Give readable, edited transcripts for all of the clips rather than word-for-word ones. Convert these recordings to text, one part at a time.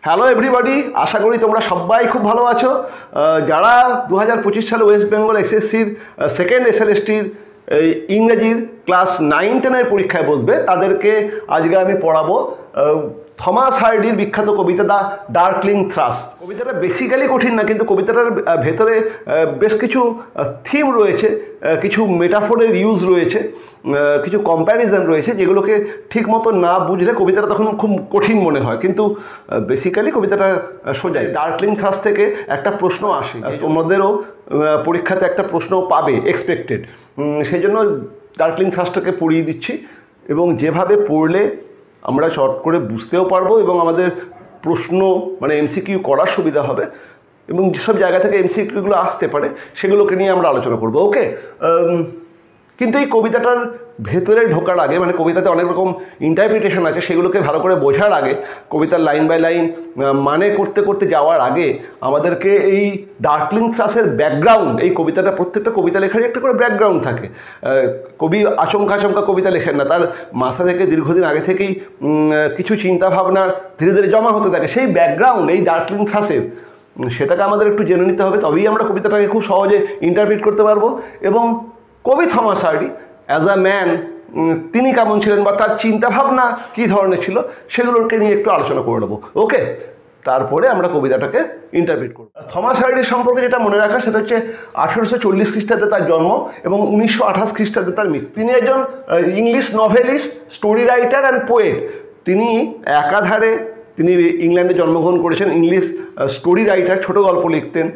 Hello everybody, আশা করি তোমরা সবাই খুব ভালো আছো। যারা 2025 সালে ওয়েস্ট বেঙ্গল এসএসসির সেকেন্ড এসএলএসটির ইংরেজির ক্লাস 9-10 পরীক্ষায় বসবে তাদেরকে আজকে আমি পড়াবো থমাস হার্ডির বিখ্যাত কবিতা দ্য ডার্কলিং থ্রাস। কবিতাটা বেসিক্যালি কঠিন না, কিন্তু কবিতাটার ভেতরে বেশ কিছু থিম রয়েছে, কিছু মেটাফোরের ইউজ রয়েছে, কিছু কম্প্যারিজন রয়েছে, যেগুলোকে ঠিক মতো না বুঝলে কবিতাটা তখন খুব কঠিন মনে হয়, কিন্তু বেসিক্যালি কবিতাটা সোজাই। ডার্কলিং থ্রাস থেকে একটা প্রশ্ন আসে, তোমাদেরও পরীক্ষাতে একটা প্রশ্ন পাবে এক্সপেক্টেড, সেই জন্য ডার্কলিং থ্রাসটাকে পড়িয়ে দিচ্ছি এবং যেভাবে পড়লে আমরা শর্ট করে বুঝতেও পারবো এবং আমাদের প্রশ্ন মানে এমসিকিউ করার সুবিধা হবে এবং যেসব জায়গা থেকে এমসিকিউগুলো আসতে পারে সেগুলোকে নিয়ে আমরা আলোচনা করবো। ওকে, কিন্তু এই কবিতাটার ভেতরে ঢোকার আগে, মানে কবিতাতে অনেক রকম ইন্টারপ্রিটেশন আছে, সেগুলোকে ভালো করে বোঝার আগে, কবিতার লাইন বাই লাইন মানে করতে করতে যাওয়ার আগে আমাদেরকে এই ডার্কলিং থ্রাসের ব্যাকগ্রাউন্ড, এই কবিতাটা প্রত্যেকটা কবিতা লেখারই একটা করে ব্যাকগ্রাউন্ড থাকে। কবি আচমকা কবিতা লেখেন না, তার মাথা থেকে দীর্ঘদিন আগে থেকেই কিছু চিন্তাভাবনা ধীরে ধীরে জমা হতে থাকে। সেই ব্যাকগ্রাউন্ড এই ডার্কলিং থ্রাসের, সেটাকে আমাদের একটু জেনে নিতে হবে, তবেই আমরা কবিতাটাকে খুব সহজে ইন্টারপ্রিট করতে পারবো। এবং কবি Thomas Hardy as a man তিনি কেমন ছিলেন বা তার চিন্তাভাবনা কী ধরনের ছিল সেগুলোকে নিয়ে একটু আলোচনা করে নেবো। ওকে, তারপরে আমরা কবিতাটাকে ইন্টারপ্রিট করব। থমাস হার্ডির সম্পর্কে যেটা মনে রাখা সেটা হচ্ছে 1840 খ্রিস্টাব্দে তার জন্ম এবং 1928 খ্রিস্টাব্দে তার মৃত্যু। তিনি একজন English novelist, story writer and poet. তিনি একাধারে তিনি ইংল্যান্ডে জন্মগ্রহণ করেছেন, ইংলিশ স্টোরি রাইটার, ছোটো গল্প লিখতেন,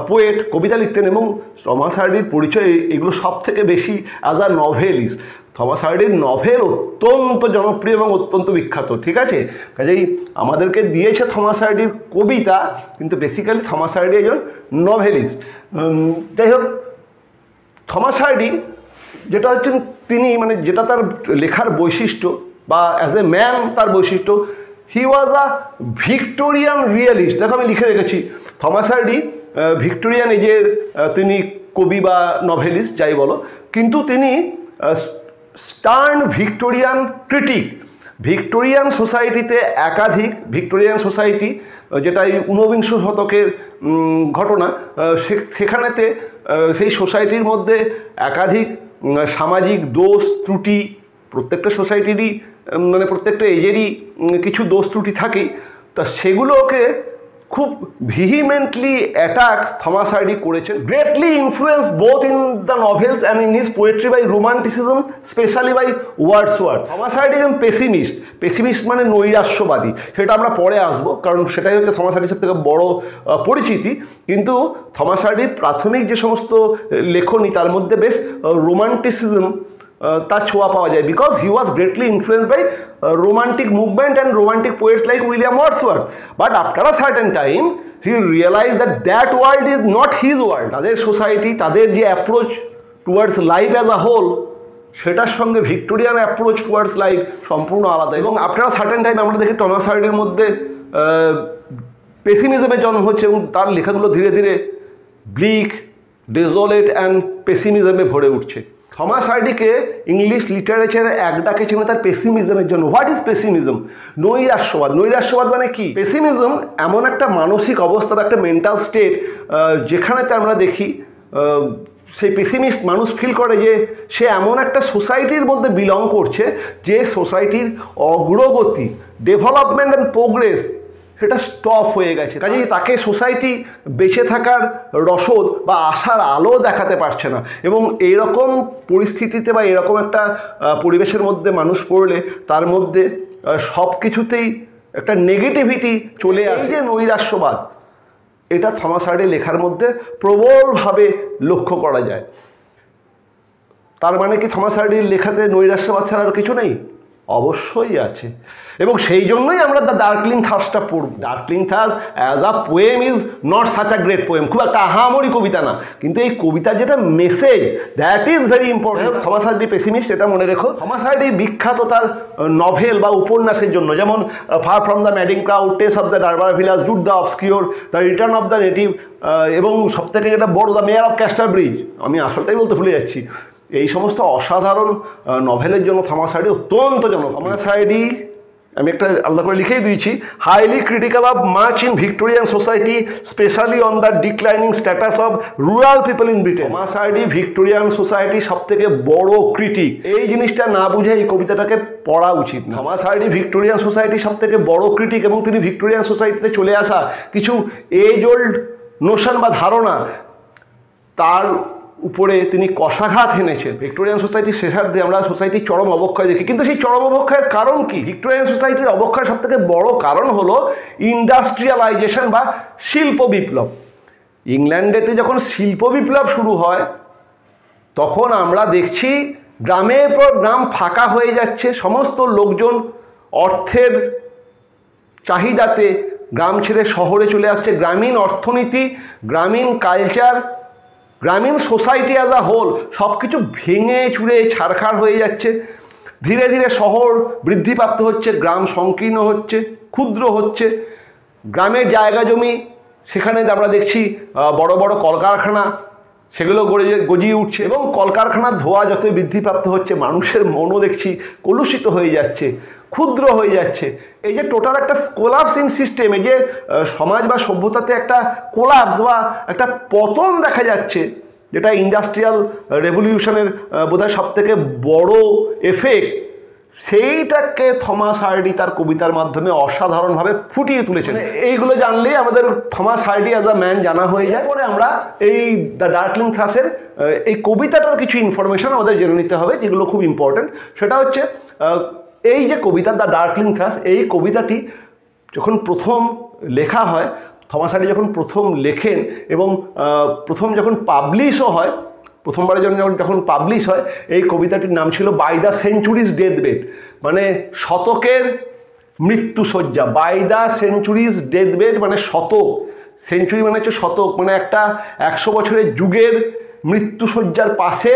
পোয়েট, কবিতা লিখতেন এবং থমাস হার্ডির পরিচয় এগুলো সব থেকে বেশি অ্যাজ আ নভেলিস্ট। থমাস হার্ডির নভেল অত্যন্ত জনপ্রিয় এবং অত্যন্ত বিখ্যাত, ঠিক আছে? কাজেই আমাদেরকে দিয়েছে থমাস হার্ডির কবিতা, কিন্তু বেসিক্যালি থমাস হার্ডি একজন নভেলিস্ট। যাই হোক, থমাস হার্ডি যেটা হচ্ছেন তিনি, মানে যেটা তার লেখার বৈশিষ্ট্য বা অ্যাজ এ ম্যান তার বৈশিষ্ট্য, হি ওয়াজ আ ভিক্টোরিয়ান রিয়েলিস্ট। দেখো আমি লিখে রেখেছি, থমাস হার্ডি ভিক্টোরিয়ান এজের তিনি কবি বা নভেলিস্ট যাই বলো, কিন্তু তিনি স্টার্ন ভিক্টোরিয়ান ক্রিটিক। ভিক্টোরিয়ান সোসাইটিতে একাধিক, ভিক্টোরিয়ান সোসাইটি যেটা এই 19বিংশ শতকের ঘটনা, সেখানেতে সেই সোসাইটির মধ্যে একাধিক সামাজিক দোষ ত্রুটি, প্রত্যেকটা সোসাইটিরই মানে প্রত্যেকটা এজেরই কিছু দোষ ত্রুটি থাকেই, তা সেগুলোকে খুব ভিহিমেন্টলি অ্যাটাক থমাস হার্ডি করেছেন। Greatly influenced both in the novels and in his poetry by romanticism, specially by Wordsworth. Thomas Hardy একজন পেসিমিস্ট মানে নৈরাশ্যবাদী, সেটা আমরা পরে আসবো, কারণ সেটাই হচ্ছে থমাস হার্ডির সব থেকে বড় পরিচিতি। কিন্তু থমাস হার্ডির প্রাথমিক যে সমস্ত লেখনী তার মধ্যে বেশ রোমান্টিসিজম তার ছোঁয়া পাওয়া যায়, because he was greatly influenced by romantic movement and romantic poets like William Wordsworth. But after a certain time, he realized that that world is not his world. তাদের সোসাইটি, তাদের যে approach towards life as a whole, সেটার সঙ্গে Victorian approach towards life সম্পূর্ণ আলাদা। এবং after a certain time আমরা দেখি থমাস হার্ডির মধ্যে পেসিমিজমের জন্ম হচ্ছে এবং তার লেখাগুলো ধীরে ধীরে ব্লিক, ডেজোলেট অ্যান্ড পেসিমিজমে ভরে উঠছে। থমাস হার্ডিকে ইংলিশ লিটারেচারে এক ডাকে চেনে তার পেসিমিজমের জন্য। What is pessimism? নৈরাশ্যবাদ মানে কি? পেসিমিজম এমন একটা মানসিক অবস্থা বা একটা মেন্টাল স্টেট যেখানেতে আমরা দেখি সেই পেসিমিস্ট মানুষ ফিল করে যে সে এমন একটা সোসাইটির মধ্যে বিলং করছে যে সোসাইটির অগ্রগতি, ডেভেলপমেন্ট অ্যান্ড প্রোগ্রেস সেটা স্টপ হয়ে গেছে। কাজেই তাকে সোসাইটি বেঁচে থাকার রসদ বা আশার আলো দেখাতে পারছে না। এবং এইরকম পরিস্থিতিতে বা এরকম একটা পরিবেশের মধ্যে মানুষ পড়লে তার মধ্যে সব কিছুতেই একটা নেগেটিভিটি চলে আসে। যে নৈরাশ্যবাদ, এটা থমাস হার্ডির লেখার মধ্যে প্রবলভাবে লক্ষ্য করা যায়। তার মানে কি থমাস হার্ডির লেখাতে নৈরাশ্যবাদ ছাড়া আর কিছু নেই? অবশ্যই আছে, এবং সেই জন্যই আমরা দ্য ডার্কলিং থ্রাসটা পড়ব। Darkling Thrush as a poem is not such a great poem, খুব একটা আহামরি কবিতা না, কিন্তু এই কবিতার যেটা message, that is very important. Thomas Hardy pessimist, এটা মনে রেখো। থমাস হার্ডি বিখ্যাত তার নভেল বা উপন্যাসের জন্য, যেমন far from the madding crowd, Tess of the d'Urbervilles, Jude the obscure, the return of the native, এবং সবথেকে যেটা বড়, দ্য মেয়ার অফ ক্যাস্টারব্রিজ। আমি আসলটাই বলতে ভুলে যাচ্ছি। এই সমস্ত অসাধারণ নভেলের জন্য থমাস হার্ডি অত্যন্ত জনপ্রিয়। থমাস হার্ডি আমি একটা আলাদা করে লিখেই দিয়েছি, highly critical of much in Victorian society specially on the declining status of rural people in Britain. Thomas Hardy Victorian society সব থেকে বড় ক্রিটিক। এই জিনিসটা না বুঝে এই কবিতাটাকে পড়া উচিত। থমাস হার্ডি ভিক্টোরিয়ান সোসাইটি সব থেকে বড় ক্রিটিক এবং তিনি ভিক্টোরিয়ান সোসাইটিতে চলে আসা কিছু এজ ওল্ড নোশন বা ধারণা তার উপরে তিনি কষাঘাত এনেছেন। ভিক্টোরিয়ান সোসাইটির শেষার্ধে আমরা সোসাইটির চরম অবক্ষয় দেখি, কিন্তু সেই চরম অবক্ষয়ের কারণ কি? ভিক্টোরিয়ান সোসাইটির অবক্ষয়ের সব থেকে বড় কারণ হলো ইন্ডাস্ট্রিয়ালাইজেশন বা শিল্প বিপ্লব। ইংল্যান্ডেতে যখন শিল্প বিপ্লব শুরু হয় তখন আমরা দেখছি গ্রামের পর গ্রাম ফাঁকা হয়ে যাচ্ছে, সমস্ত লোকজন অর্থের চাহিদাতে গ্রাম ছেড়ে শহরে চলে আসছে। গ্রামীণ অর্থনীতি, গ্রামীণ কালচার, গ্রামীণ সোসাইটি অ্যাজ আ হোল সব কিছু ভেঙে চুরে ছারখাড় হয়ে যাচ্ছে। ধীরে ধীরে শহর বৃদ্ধিপ্রাপ্ত হচ্ছে, গ্রাম সংকীর্ণ হচ্ছে, ক্ষুদ্র হচ্ছে। গ্রামের জায়গা জমি সেখানে আমরা দেখছি বড় বড় কলকারখানা, সেগুলো গজিয়ে উঠছে এবং কলকারখানার ধোঁয়া যতই বৃদ্ধিপ্রাপ্ত হচ্ছে মানুষের মনও দেখছি কলুষিত হয়ে যাচ্ছে, ক্ষুদ্র হয়ে যাচ্ছে। এই যে টোটাল একটা কোলাপসিং সিস্টেম, এই যে সমাজ বা সভ্যতাতে একটা কোলাপস বা একটা পতন দেখা যাচ্ছে, যেটা ইন্ডাস্ট্রিয়াল রেভলিউশনের বোধহয় সব থেকে বড় এফেক্ট, সেইটাকে থমাস হার্ডি তার কবিতার মাধ্যমে অসাধারণভাবে ফুটিয়ে তুলেছেন। এইগুলো জানলেই আমাদের Thomas Hardy as a man জানা হয়ে যায়। পরে আমরা এই দ্য ডার্কলিং থ্রাসের এই কবিতাটার কিছু ইনফরমেশন আমাদের জেনে নিতে হবে, যেগুলো খুব ইম্পর্ট্যান্ট। সেটা হচ্ছে এই যে কবিতা দ্য ডার্কলিং থ্রাস, এই কবিতাটি যখন প্রথম লেখা হয়, থমাস হার্ডি যখন প্রথম লেখেন এবং প্রথম যখন পাবলিশও হয়, প্রথমবারের জন্য যখন পাবলিশ হয়, এই কবিতাটির নাম ছিল by the century's death bed, মানে শতকের মৃত্যুশয্যা। By the century's death bed মানে শতক, সেঞ্চুরি মানে হচ্ছে শতক, মানে একটা 100 বছরের যুগের মৃত্যুশয্যার পাশে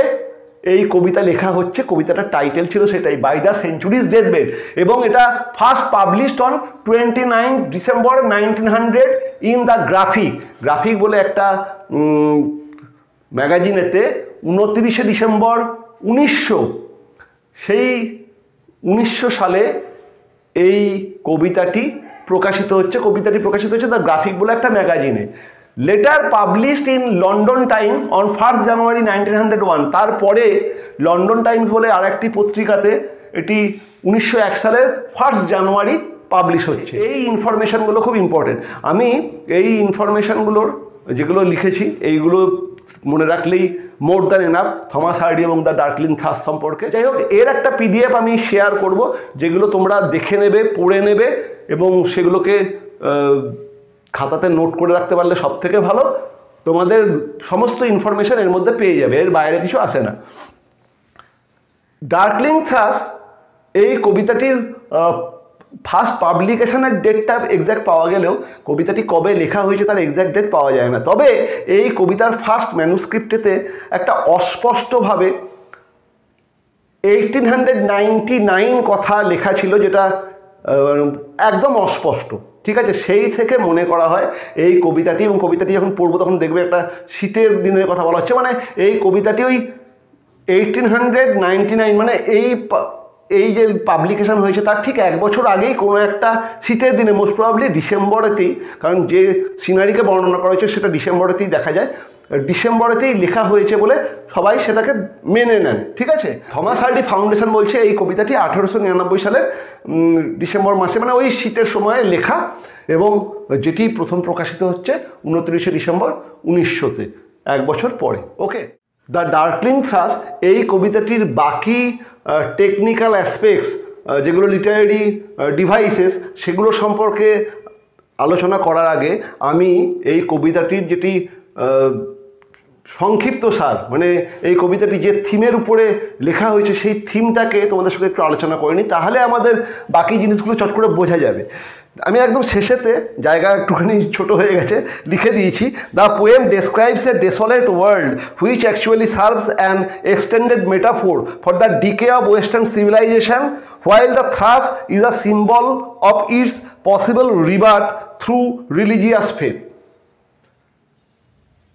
এই কবিতা লেখা হচ্ছে। কবিতাটার টাইটেল ছিল সেটাই, by the century's death bed, এবং এটা first published on 29 December 1900 in the Graphic. Graphic বলে একটা ম্যাগাজিনেতে 29 ডিসেম্বর 1900 সালে এই কবিতাটি প্রকাশিত হচ্ছে। কবিতাটি প্রকাশিত হচ্ছে দ্য গ্রাফিক বলে একটা ম্যাগাজিনে। Later published in London Times on 1 January 1901। তারপরে লন্ডন টাইমস বলে আর একটি পত্রিকাতে এটি 1901 সালের 1 জানুয়ারি পাবলিশ হচ্ছে। এই ইনফরমেশানগুলো খুব ইম্পর্টেন্ট। আমি এই ইনফরমেশানগুলোর যেগুলো লিখেছি এইগুলো মনে রাখলেই more than enough Thomas Hardy এবং দ্য ডার্কলিং থ্রাস সম্পর্কে। যাই হোক, এর একটা পিডিএফ আমি শেয়ার করব, যেগুলো তোমরা দেখে নেবে, পড়ে নেবে এবং সেগুলোকে খাতাতে নোট করে রাখতে পারলে সব থেকে ভালো। তোমাদের সমস্ত ইনফরমেশান এর মধ্যে পেয়ে যাবে, এর বাইরে কিছু আসে না। ডার্কলিং থ্রাস এই কবিতাটির ফার্স্ট পাবলিকেশনের ডেটটা এক্স্যাক্ট পাওয়া গেলেও কবিতাটি কবে লেখা হয়েছে তার এক্স্যাক্ট ডেট পাওয়া যায় না। তবে এই কবিতার ফার্স্ট ম্যানুস্ক্রিপ্টেতে একটা অস্পষ্টভাবে 1899 কথা লেখা ছিল, যেটা একদম অস্পষ্ট। ঠিক আছে, সেই থেকে মনে করা হয় এই কবিতাটি, এবং কবিতাটি যখন পড়বো তখন দেখবে একটা শীতের দিনের কথা বলা হচ্ছে, মানে এই কবিতাটি ওই 1899 মানে এই যে পাবলিকেশন হয়েছে তার ঠিক 1 বছর আগেই কোনো একটা শীতের দিনে, মোস্ট প্রবাবলি ডিসেম্বরেতেই, কারণ যে সিনারিকে বর্ণনা করা হয়েছে সেটা ডিসেম্বরেতেই দেখা যায়, ডিসেম্বরেতেই লেখা হয়েছে বলে সবাই সেটাকে মেনে নেন। ঠিক আছে, থমাস হার্ডি ফাউন্ডেশন বলছে এই কবিতাটি 1899 সালের ডিসেম্বর মাসে, মানে ওই শীতের সময়ে লেখা, এবং যেটি প্রথম প্রকাশিত হচ্ছে 29 ডিসেম্বর 1900-তে, 1 বছর পরে। ওকে, দ্য ডার্কলিং থ্রাস এই কবিতাটির বাকি টেকনিক্যাল অ্যাসপেক্টস, যেগুলো লিটারেরি ডিভাইসেস, সেগুলো সম্পর্কে আলোচনা করার আগে আমি এই কবিতাটির যেটি সংক্ষিপ্ত সার, মানে এই কবিতাটি যে থিমের উপরে লেখা হয়েছে সেই থিমটাকে তোমাদের সঙ্গে একটু আলোচনা করে নিই, তাহলে আমাদের বাকি জিনিসগুলো চট করে বোঝা যাবে। আমি একদম শেষেতে, জায়গা একটুখানি ছোট হয়ে গেছে, লিখে দিয়েছি, the poem describes a desolate world which actually serves an extended metaphor for the decay of western civilization, while the thrush is a symbol of its possible rebirth through religious faith.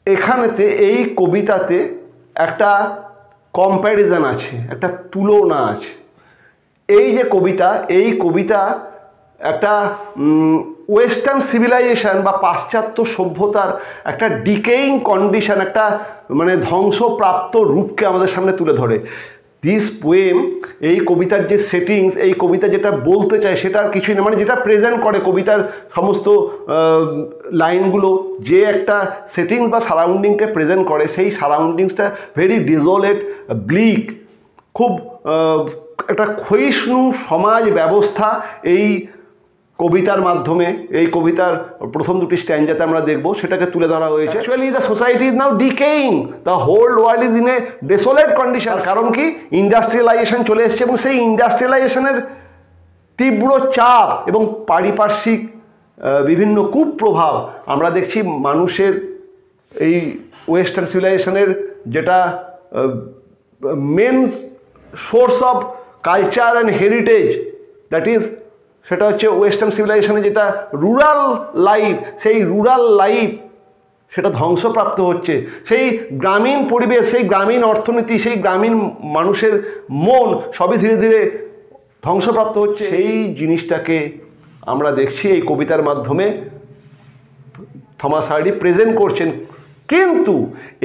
এখানেতে এই কবিতাতে একটা comparison আছে, একটা তুলনা আছে। এই যে কবিতা, এই কবিতা একটা ওয়েস্টার্ন সিভিলাইজেশন বা পাশ্চাত্য সভ্যতার একটা ডিকেইং কন্ডিশন, একটা মানে ধ্বংসপ্রাপ্ত রূপকে আমাদের সামনে তুলে ধরে। দিস পোয়েম, এই কবিতার যে সেটিংস, এই কবিতা যেটা বলতে চায় সেটা আর কিছুই না, মানে যেটা প্রেজেন্ট করে কবিতার সমস্ত লাইনগুলো, যে একটা সেটিংস বা সারাউন্ডিংকে প্রেজেন্ট করে, সেই সারাউন্ডিংসটা ভেরি ডিজোলেট, ব্লিক, খুব একটা ক্ষয়িষ্ণু সমাজ ব্যবস্থা এই কবিতার মাধ্যমে, এই কবিতার প্রথম দুটি স্ট্যান্ডাতে আমরা দেখব, সেটাকে তুলে ধরা হয়েছে। Actually the society is now decaying, the whole world is in a desolate condition. কারণ কি, ইন্ডাস্ট্রিয়ালাইজেশন চলে এসছে এবং সেই ইন্ডাস্ট্রিয়ালাইজেশনের তীব্র চাপ এবং পারিপার্শ্বিক বিভিন্ন কুপ্রভাব আমরা দেখছি মানুষের এই ওয়েস্টার্ন সিভিলাইজেশনের যেটা main source of culture and heritage, that is, সেটা হচ্ছে ওয়েস্টার্ন সিভিলাইজেশনে যেটা রুরাল লাইফ, সেই রুরাল লাইফ সেটা ধ্বংসপ্রাপ্ত হচ্ছে। সেই গ্রামীণ পরিবেশ, সেই গ্রামীণ অর্থনীতি, সেই গ্রামীণ মানুষের মন সবই ধীরে ধীরে ধ্বংসপ্রাপ্ত হচ্ছে। সেই জিনিসটাকে আমরা দেখছি এই কবিতার মাধ্যমে থমাস হার্ডি প্রেজেন্ট করছেন। কিন্তু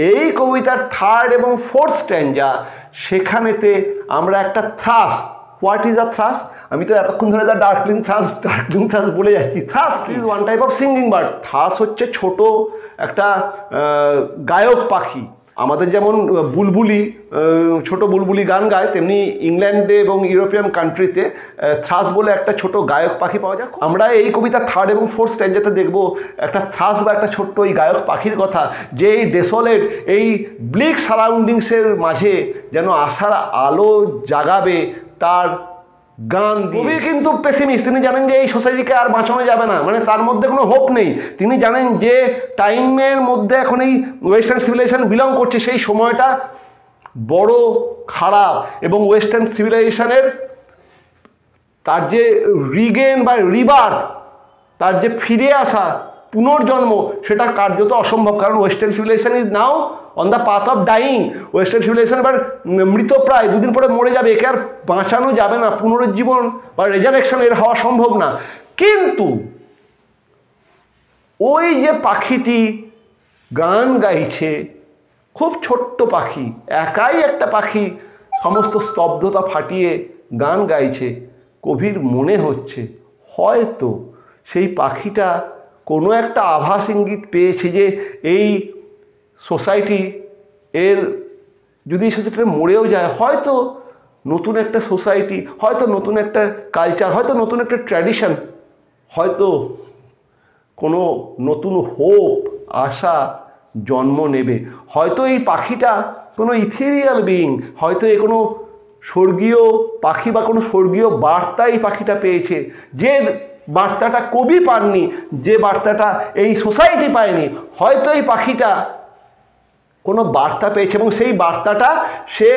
এই কবিতার থার্ড এবং ফোর্থ স্ট্যান্জা, সেখানেতে আমরা একটা thrush, what is a thrush, আমি তো এতক্ষণ ধরে দ্য ডার্কলিং থ্রাস বলে যাচ্ছি। Thrush is one type of singing bird. Thrush হচ্ছে ছোট একটা গায়ক পাখি। আমাদের যেমন বুলবুলি, ছোট বুলবুলি গান গায়, তেমনি ইংল্যান্ডে এবং ইউরোপিয়ান কান্ট্রিতে থ্রাস বলে একটা ছোট গায়ক পাখি পাওয়া যায়। আমরা এই কবিতার থার্ড এবং ফোর্থ স্ট্যান্ডাতে দেখব একটা থ্রাস বা একটা ছোট্ট এই গায়ক পাখির কথা, যে এই ডেসোলেট, এই ব্লিক সারাউন্ডিংসের মাঝে যেন আশার আলো জাগাবে তার গান। কবি কিন্তু পেসিমিস্ট, তিনি জানেন যে এই সোসাইটিকে আর বাঁচানো যাবে না, মানে তার মধ্যে কোনো হোপ নেই। তিনি জানেন যে টাইমের মধ্যে এখন এই ওয়েস্টার্ন সিভিলাইজেশন বিলং করছে, সেই সময়টা বড় খারাপ, এবং ওয়েস্টার্ন সিভিলাইজেশনের তার যে রিগেন বা রিবার্থ, তার যে ফিরে আসা, পুনর্জন্ম, সেটা কার্যত অসম্ভব। কারণ western civilization is now on the path of dying. Western civilization এবার মৃতপ্রায়, দুদিন পরে মরে যাবে, একে আর বাঁচানো যাবে না, পুনরুজ্জীবন বা রেজারেকশন এর হওয়া সম্ভব না। কিন্তু ওই যে পাখিটি গান গাইছে, খুব ছোট্ট পাখি, একাই একটা পাখি সমস্ত স্তব্ধতা ফাটিয়ে গান গাইছে, কবির মনে হচ্ছে হয়তো সেই পাখিটা কোনো একটা আভাস ইঙ্গিত পেয়েছে যে এই সোসাইটি এর যদি সেটা মরেও যায়, হয়তো নতুন একটা সোসাইটি, হয়তো নতুন একটা কালচার, হয়তো নতুন একটা ট্র্যাডিশন, হয়তো কোনো নতুন হোপ, আশা জন্ম নেবে। হয়তো এই পাখিটা কোনো ইথেরিয়াল বিইং, হয়তো এ কোনো স্বর্গীয় পাখি বা কোনো স্বর্গীয় বার্তা এই পাখিটা পেয়েছে, যে বার্তাটা কবি পাননি, যে বার্তাটা এই সোসাইটি পায়নি। হয়তো এই পাখিটা কোনো বার্তা পেয়েছে এবং সেই বার্তাটা সে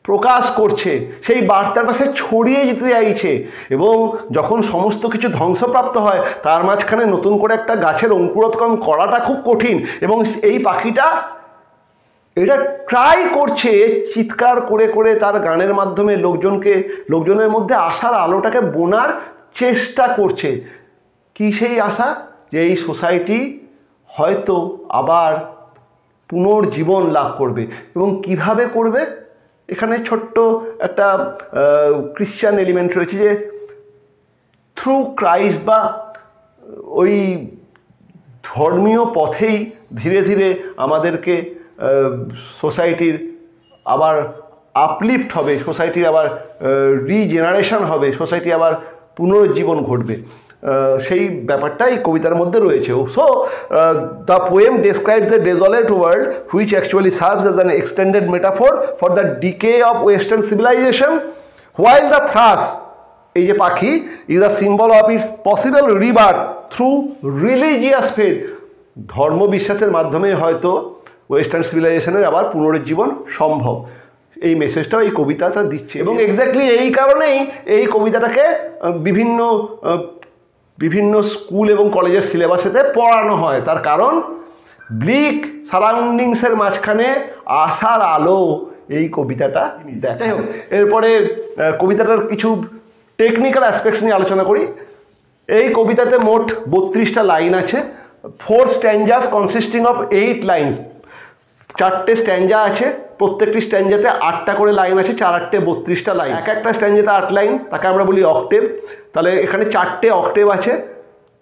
প্রকাশ করছে, সেই বার্তাটা সে ছড়িয়ে যেতে চাইছে। এবং যখন সমস্ত কিছু ধ্বংসপ্রাপ্ত হয়, তার মাঝখানে নতুন করে একটা গাছের অঙ্কুরোৎগম করাটা খুব কঠিন, এবং এই পাখিটা এটা ট্রাই করছে, চিৎকার করে করে তার গানের মাধ্যমে লোকজনের মধ্যে আশার আলোটাকে বোনার চেষ্টা করছে। কি সেই আশা? যে এই সোসাইটি হয়তো আবার পুনর্জীবন লাভ করবে। এবং কিভাবে করবে? এখানে ছোট্ট একটা খ্রিশ্চান এলিমেন্ট রয়েছে, যে থ্রু ক্রাইস্ট, বা ওই ধর্মীয় পথেই ধীরে ধীরে আমাদেরকে সোসাইটির আবার আপলিফ্ট হবে, সোসাইটির আবার রিজেনারেশন হবে, সোসাইটি আবার পুনরুজ্জীবন ঘটবে। সেই ব্যাপারটা এই কবিতার মধ্যে রয়েছে। So the poem describes a desolate world which actually serves as an extended metaphor for the decay of western civilization, while the thrush, এই যে পাখি, is a symbol of its possible rebirth through religious faith. ধর্মবিশ্বাসের মাধ্যমে হয়তো western সিভিলাইজেশনের আবার পুনরুজ্জীবন সম্ভব, এই মেসেজটাও এই কবিতাটা দিচ্ছে। এবং এক্স্যাক্টলি এই কারণেই এই কবিতাটাকে বিভিন্ন স্কুল এবং কলেজের সিলেবাসেতে পড়ানো হয়। তার কারণ ব্লিক সারাউন্ডিংসের মাঝখানে আশার আলো এই কবিতাটা দেয়। যাই হোক, এরপরে কবিতাটার কিছু টেকনিক্যাল অ্যাসপেক্টস নিয়ে আলোচনা করি। এই কবিতাতে মোট 32টা লাইন আছে। 4 স্ট্যাঞ্জাস কনসিস্টিং অফ 8 লাইনস। 4টে স্ট্যাঞ্জা আছে, প্রত্যেকটি স্ট্যাঞ্জাতে 8টা করে লাইন আছে, 4 8 32টা লাইন। একটা স্ট্যাঞ্জাতে 8 লাইন, তাকে আমরা বলি অক্টেভ। তাহলে এখানে 4টে অক্টেভ আছে,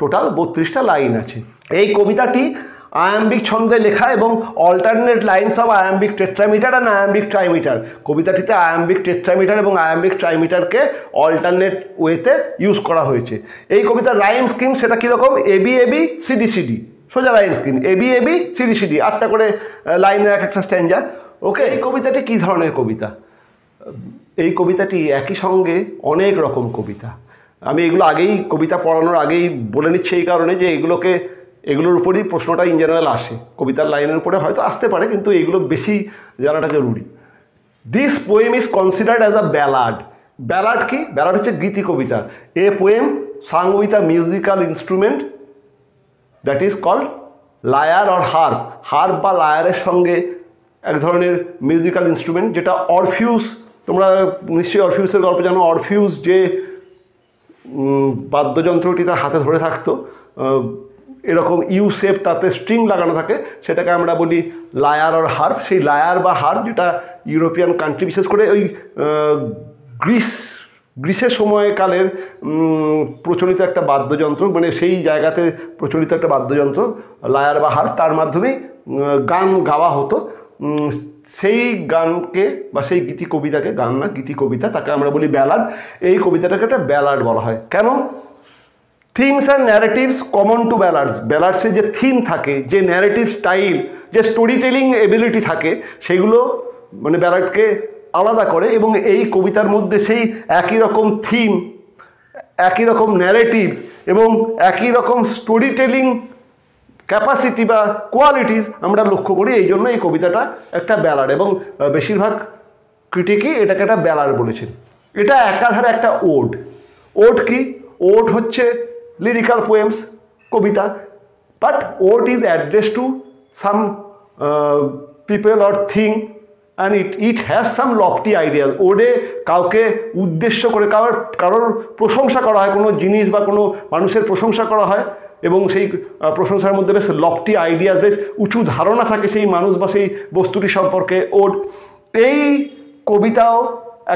টোটাল 32টা লাইন আছে। এই কবিতাটি আয়াম্বিক ছন্দে লেখা এবং alternate lines of iambic tetrameter and iambic trimeter. কবিতাটিতে আয়াম্বিক টেট্রামিটার এবং আয়াম্বিক ট্রাইমিটারকে অল্টারনেট ওয়েতে ইউজ করা হয়েছে। এই কবিতার রাইম স্কিম সেটা কীরকম? এবি এবি সিডি সিডি, সোজা rhyme scheme, AB AB CD CD, 8টা করে লাইনের একটা স্ট্যাঞ্জা। ওকে, এই কবিতাটি কী ধরনের কবিতা? এই কবিতাটি একই সঙ্গে অনেক রকম কবিতা। আমি এগুলো আগেই, কবিতা পড়ানোর আগেই বলে নিচ্ছি এই কারণে যে এগুলোর উপরই প্রশ্নটা ইন জেনারেল আসে। কবিতার লাইনের উপরে হয়তো আসতে পারে, কিন্তু এগুলো বেশি জানাটা জরুরি। This poem is considered as a ballad. Ballad কি? ব্যালাড হচ্ছে গীতি কবিতা। A poem sung with a musical instrument that is called lyre or harp. Harp বা লায়ারের সঙ্গে এক ধরনের মিউজিক্যাল ইনস্ট্রুমেন্ট, যেটা অরফিউস, তোমরা নিশ্চয়ই অরফিউসের গল্প জানো। অরফিউস যে বাদ্যযন্ত্রটি তার হাতে ধরে থাকতো, এরকম ইউ শেপ, তাতে স্ট্রিং লাগানো থাকে, সেটাকে আমরা বলি লায়ার অর হার্প। সেই লায়ার বা হার্প, যেটা ইউরোপিয়ান কান্ট্রি, বিশেষ করে ওই গ্রিসের সময়কালের প্রচলিত একটা বাদ্যযন্ত্র, মানে সেই জায়গাতে প্রচলিত একটা বাদ্যযন্ত্র লায়ার বা হার্প, তার মাধ্যমেই গান গাওয়া হতো। সেই গানকে বা সেই গীতি কবিতাকে, গান না গীতি কবিতা, তাকে আমরা বলি ব্যালাড। এই কবিতাটাকে একটা ব্যালাড বলা হয়। কেন? Themes and narratives common to ballads. ব্যালাডসের যে থিম থাকে, যে ন্যারেটিভ স্টাইল, যে স্টোরি টেলিং এবিলিটি থাকে, সেগুলো মানে ব্যালাডকে আলাদা করে। এবং এই কবিতার মধ্যে সেই একই রকম থিম, একই রকম ন্যারেটিভস এবং একই রকম স্টোরি টেলিং ক্যাপাসিটি বা কোয়ালিটিস আমরা লক্ষ্য করি। এই জন্য এই কবিতাটা একটা ব্যালাড, এবং বেশিরভাগ ক্রিটিকই এটাকে একটা ব্যালাড বলেছেন। এটা একাধারে একটা ওড। ওড কি? ওড হচ্ছে লিরিক্যাল পোয়েমস, কবিতা, but ode is address to some people or thing and it has some lofty ideal. ওডে কাউকে উদ্দেশ্য করে কারোর প্রশংসা করা হয়, কোনো জিনিস বা কোনো মানুষের প্রশংসা করা হয়, এবং সেই প্রশংসার মধ্যে বেশ লফটি আইডিয়াস, বেশ উঁচু ধারণা থাকে সেই মানুষ বা সেই বস্তুটি সম্পর্কে। ওড, এই কবিতাও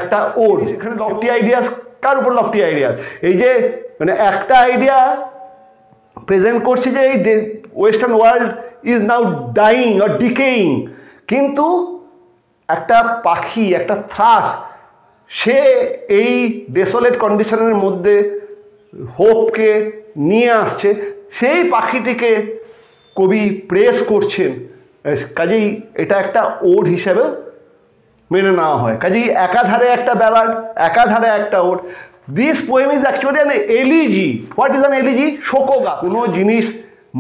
একটা ওড। সেখানে লফটি আইডিয়াস, কার উপর লফটি আইডিয়া? এই যে মানে একটা আইডিয়া প্রেজেন্ট করছে যে এই western world is now dying or decaying, কিন্তু একটা পাখি, একটা থ্রাস, সে এই ডেসোলেট কন্ডিশনের মধ্যে হোপকে নিয়ে আসছে। সেই পাখিটিকে কবি প্রেস করছেন। কাজেই এটা একটা ওড হিসেবে মেনে নেওয়া হয়। কাজেই একাধারে একটা ব্যালাড, একাধারে একটা ode. This poem is actually an elegy. What is an elegy? শোকগাথা। কোনো জিনিস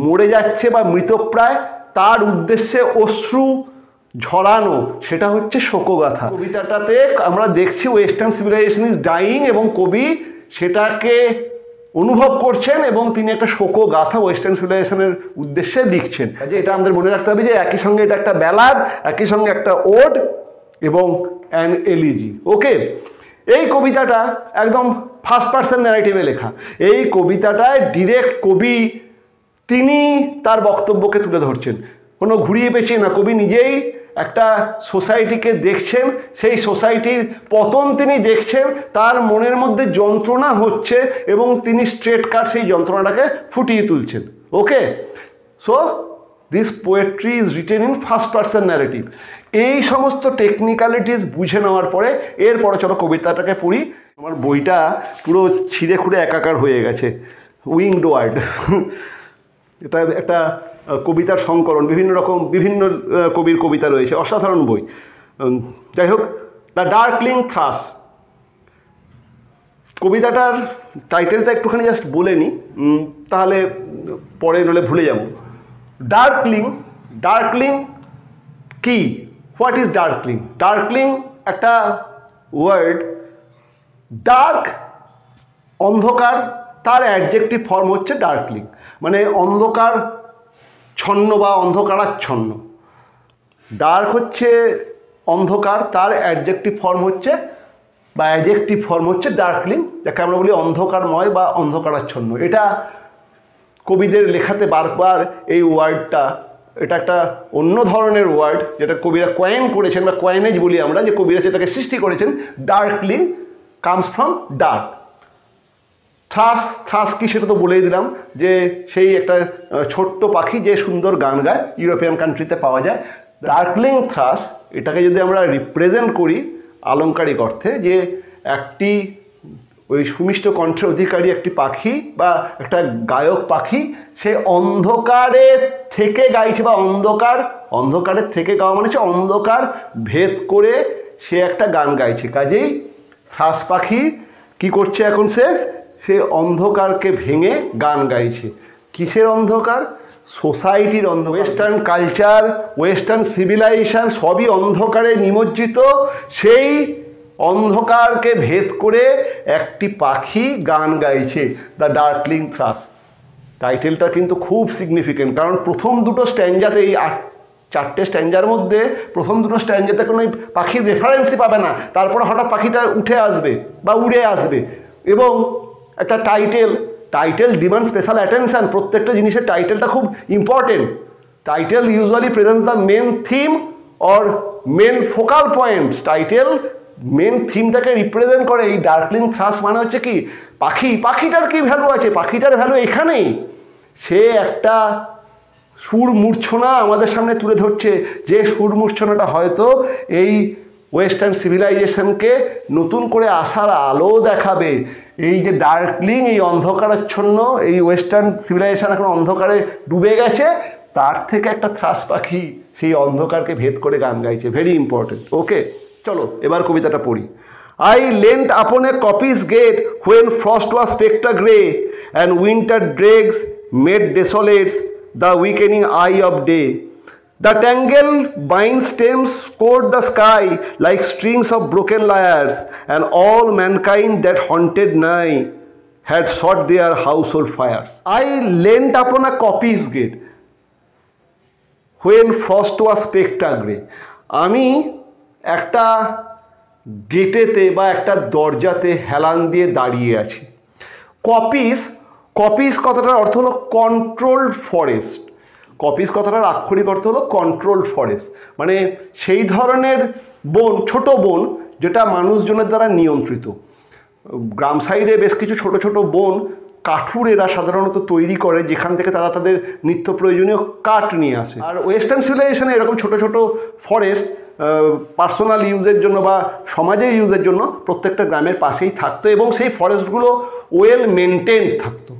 মরে যাচ্ছে বা মৃতপ্রায়, তার উদ্দেশ্যে অশ্রু ঝরানো, সেটা হচ্ছে শোকগাথা। কবিতাটাতে আমরা দেখছি ওয়েস্টার্ন সিভিলাইজেশন ইজ ডাইং, এবং কবি সেটাকে অনুভব করছেন এবং তিনি একটা শোকগাথা ওয়েস্টার্ন সিভিলাইজেশনের উদ্দেশ্যে লিখছেন। কাজে এটা আমাদের মনে রাখতে হবে যে একই সঙ্গে এটা একটা ব্যালাড, একই সঙ্গে একটা ওড এবং অ্যান এলিজি। ওকে, এই কবিতাটা একদম ফার্স্ট পার্সন ন্যারেটিভে লেখা। এই কবিতাটায় ডিরেক্ট কবি তিনি তার বক্তব্যকে তুলে ধরছেন, কোনো ঘুরিয়ে পেঁচিয়ে না। কবি নিজেই একটা সোসাইটিকে দেখছেন, সেই সোসাইটির পতন তিনি দেখছেন, তার মনের মধ্যে যন্ত্রণা হচ্ছে এবং তিনি স্ট্রেট কাট সেই যন্ত্রণাটাকে ফুটিয়ে তুলছেন। Okay, so this poetry is written in first person narrative. এই সমস্ত টেকনিক্যালিটিস বুঝে নেওয়ার পরে এরপরে চলো কবিতাটাকে পড়ি। আমার বইটা পুরো ছিঁড়ে খুঁড়ে একাকার হয়ে গেছে। উইংড ওয়ার্ড, এটা একটা কবিতার সংকলন, বিভিন্ন কবির কবিতা রয়েছে, অসাধারণ বই। যাই হোক, দ্য ডার্কলিং থ্রাস। কবিতাটার টাইটেলটা একটুখানি জাস্ট বলে নিই, তাহলে পরে নলে ভুলে যাব। ডার্কলিং, ডার্কলিং কি? What is ডার্কলিং? ডার্কলিং একটা ওয়ার্ড। ডার্ক, অন্ধকার, তার অ্যাডজেক্টিভ ফর্ম হচ্ছে ডার্কলিং, মানে অন্ধকার ছন্ন বা অন্ধকারাচ্ছন্ন। ডার্ক হচ্ছে অন্ধকার, তার অ্যাডজেক্টিভ ফর্ম হচ্ছে বা অ্যাডজেক্টিভ ফর্ম হচ্ছে ডার্কলিং, যাকে আমরা বলি অন্ধকারময় বা অন্ধকারাচ্ছন্ন। এটা কবিদের লেখাতে বারবার এই ওয়ার্ডটা, এটা একটা অন্য ধরনের ওয়ার্ড যেটা কবিরা কয়েন করেছেন বা কয়েনেজ বলি আমরা, যে কবিরা সেটাকে সৃষ্টি করেছেন। ডার্কলিং comes from dark. Thrush, thrush কি সেটা তো বলেই দিলাম, যে সেই একটা ছোট্ট পাখি যে সুন্দর গান গায়, ইউরোপিয়ান কান্ট্রিতে পাওয়া যায়। ডার্কলিং থ্রাস, এটাকে যদি আমরা রিপ্রেজেন্ট করি আলংকারিক অর্থে, যে একটি ওই সুমিষ্ট কণ্ঠের অধিকারী একটি পাখি বা একটা গায়ক পাখি, সে অন্ধকারে থেকে গাইছে, বা অন্ধকারের থেকে গাওয়া মানে হচ্ছে অন্ধকার ভেদ করে সে একটা গান গাইছে। কাজেই থ্রাস পাখি কি করছে এখন? সে অন্ধকারকে ভেঙে গান গাইছে। কিসের অন্ধকার? সোসাইটির অন্ধকার। ওয়েস্টার্ন কালচার, ওয়েস্টার্ন সিভিলাইজেশন সবই অন্ধকারে নিমজ্জিত। সেই অন্ধকারকে ভেদ করে একটি পাখি গান গাইছে, দ্য ডার্কলিং থ্রাস। টাইটেলটা কিন্তু খুব সিগনিফিকেন্ট, কারণ প্রথম দুটো স্ট্যাঞ্জাতে, এই 4টে স্ট্যাঞ্জার মধ্যে প্রথম দুটো স্ট্যাঞ্জাতে কোনো পাখির রেফারেন্সই পাবে না। তারপরে হঠাৎ পাখিটা উঠে আসবে বা উড়ে আসবে, এবং একটা টাইটেল ডিমান্ড স্পেশাল অ্যাটেনশন। প্রত্যেকটা জিনিসের টাইটেলটা খুব important. Title usually presents the main theme or main focal points. Title main থিমটাকে রিপ্রেজেন্ট করে। এই ডার্কলিং থ্রাস মানে হচ্ছে কি, পাখিটার কি ভ্যালু আছে? পাখিটার ভ্যালু এখানেই, সে একটা সুর মূর্ছনা আমাদের সামনে তুলে ধরছে, যে সুর মূর্ছনাটা হয়তো এই ওয়েস্টার্ন সিভিলাইজেশনকে নতুন করে আসার আলো দেখাবে। এই যে ডার্কলিং, এই অন্ধকারাচ্ছন্ন, এই ওয়েস্টার্ন সিভিলাইজেশন এখন অন্ধকারে ডুবে গেছে, তার থেকে একটা থ্রাস পাখি সেই অন্ধকারকে ভেদ করে গান গাইছে। Very important. ওকে, চলো এবার কবিতাটা পড়ি। I leant upon a coppice gate when frost was spectre grey, and winter dregs made desolate the weakening eye of day. The tangled vine stems scored the sky like strings of broken lyres, and all mankind that haunted nigh had sought their household fires. I leant upon a coppice gate when frost was spectre grey. আমি একটা গেটেতে বা একটা দরজাতে হেলান দিয়ে দাঁড়িয়ে আছি। Copies কথাটার অর্থ হলো কন্ট্রোলড ফরেস্ট। কপিস কথাটার আক্ষরিক অর্থ হলো কন্ট্রোলড ফরেস্ট, মানে সেই ধরনের বন, ছোট বন যেটা মানুষজনের দ্বারা নিয়ন্ত্রিত। গ্রাম সাইডে বেশ কিছু ছোট ছোট বন কাঠুরেরা সাধারণত তৈরি করে, যেখান থেকে তারা তাদের নিত্য প্রয়োজনীয় কাঠ নিয়ে আসে। আর ওয়েস্টার্ন সিভিলাইজেশনে এরকম ছোট ছোট ফরেস্ট পার্সোনাল ইউজের জন্য বা সমাজের ইউজের জন্য প্রত্যেকটা গ্রামের পাশেই থাকতো, এবং সেই ফরেস্টগুলো ওয়েল মেনটেন থাকতো।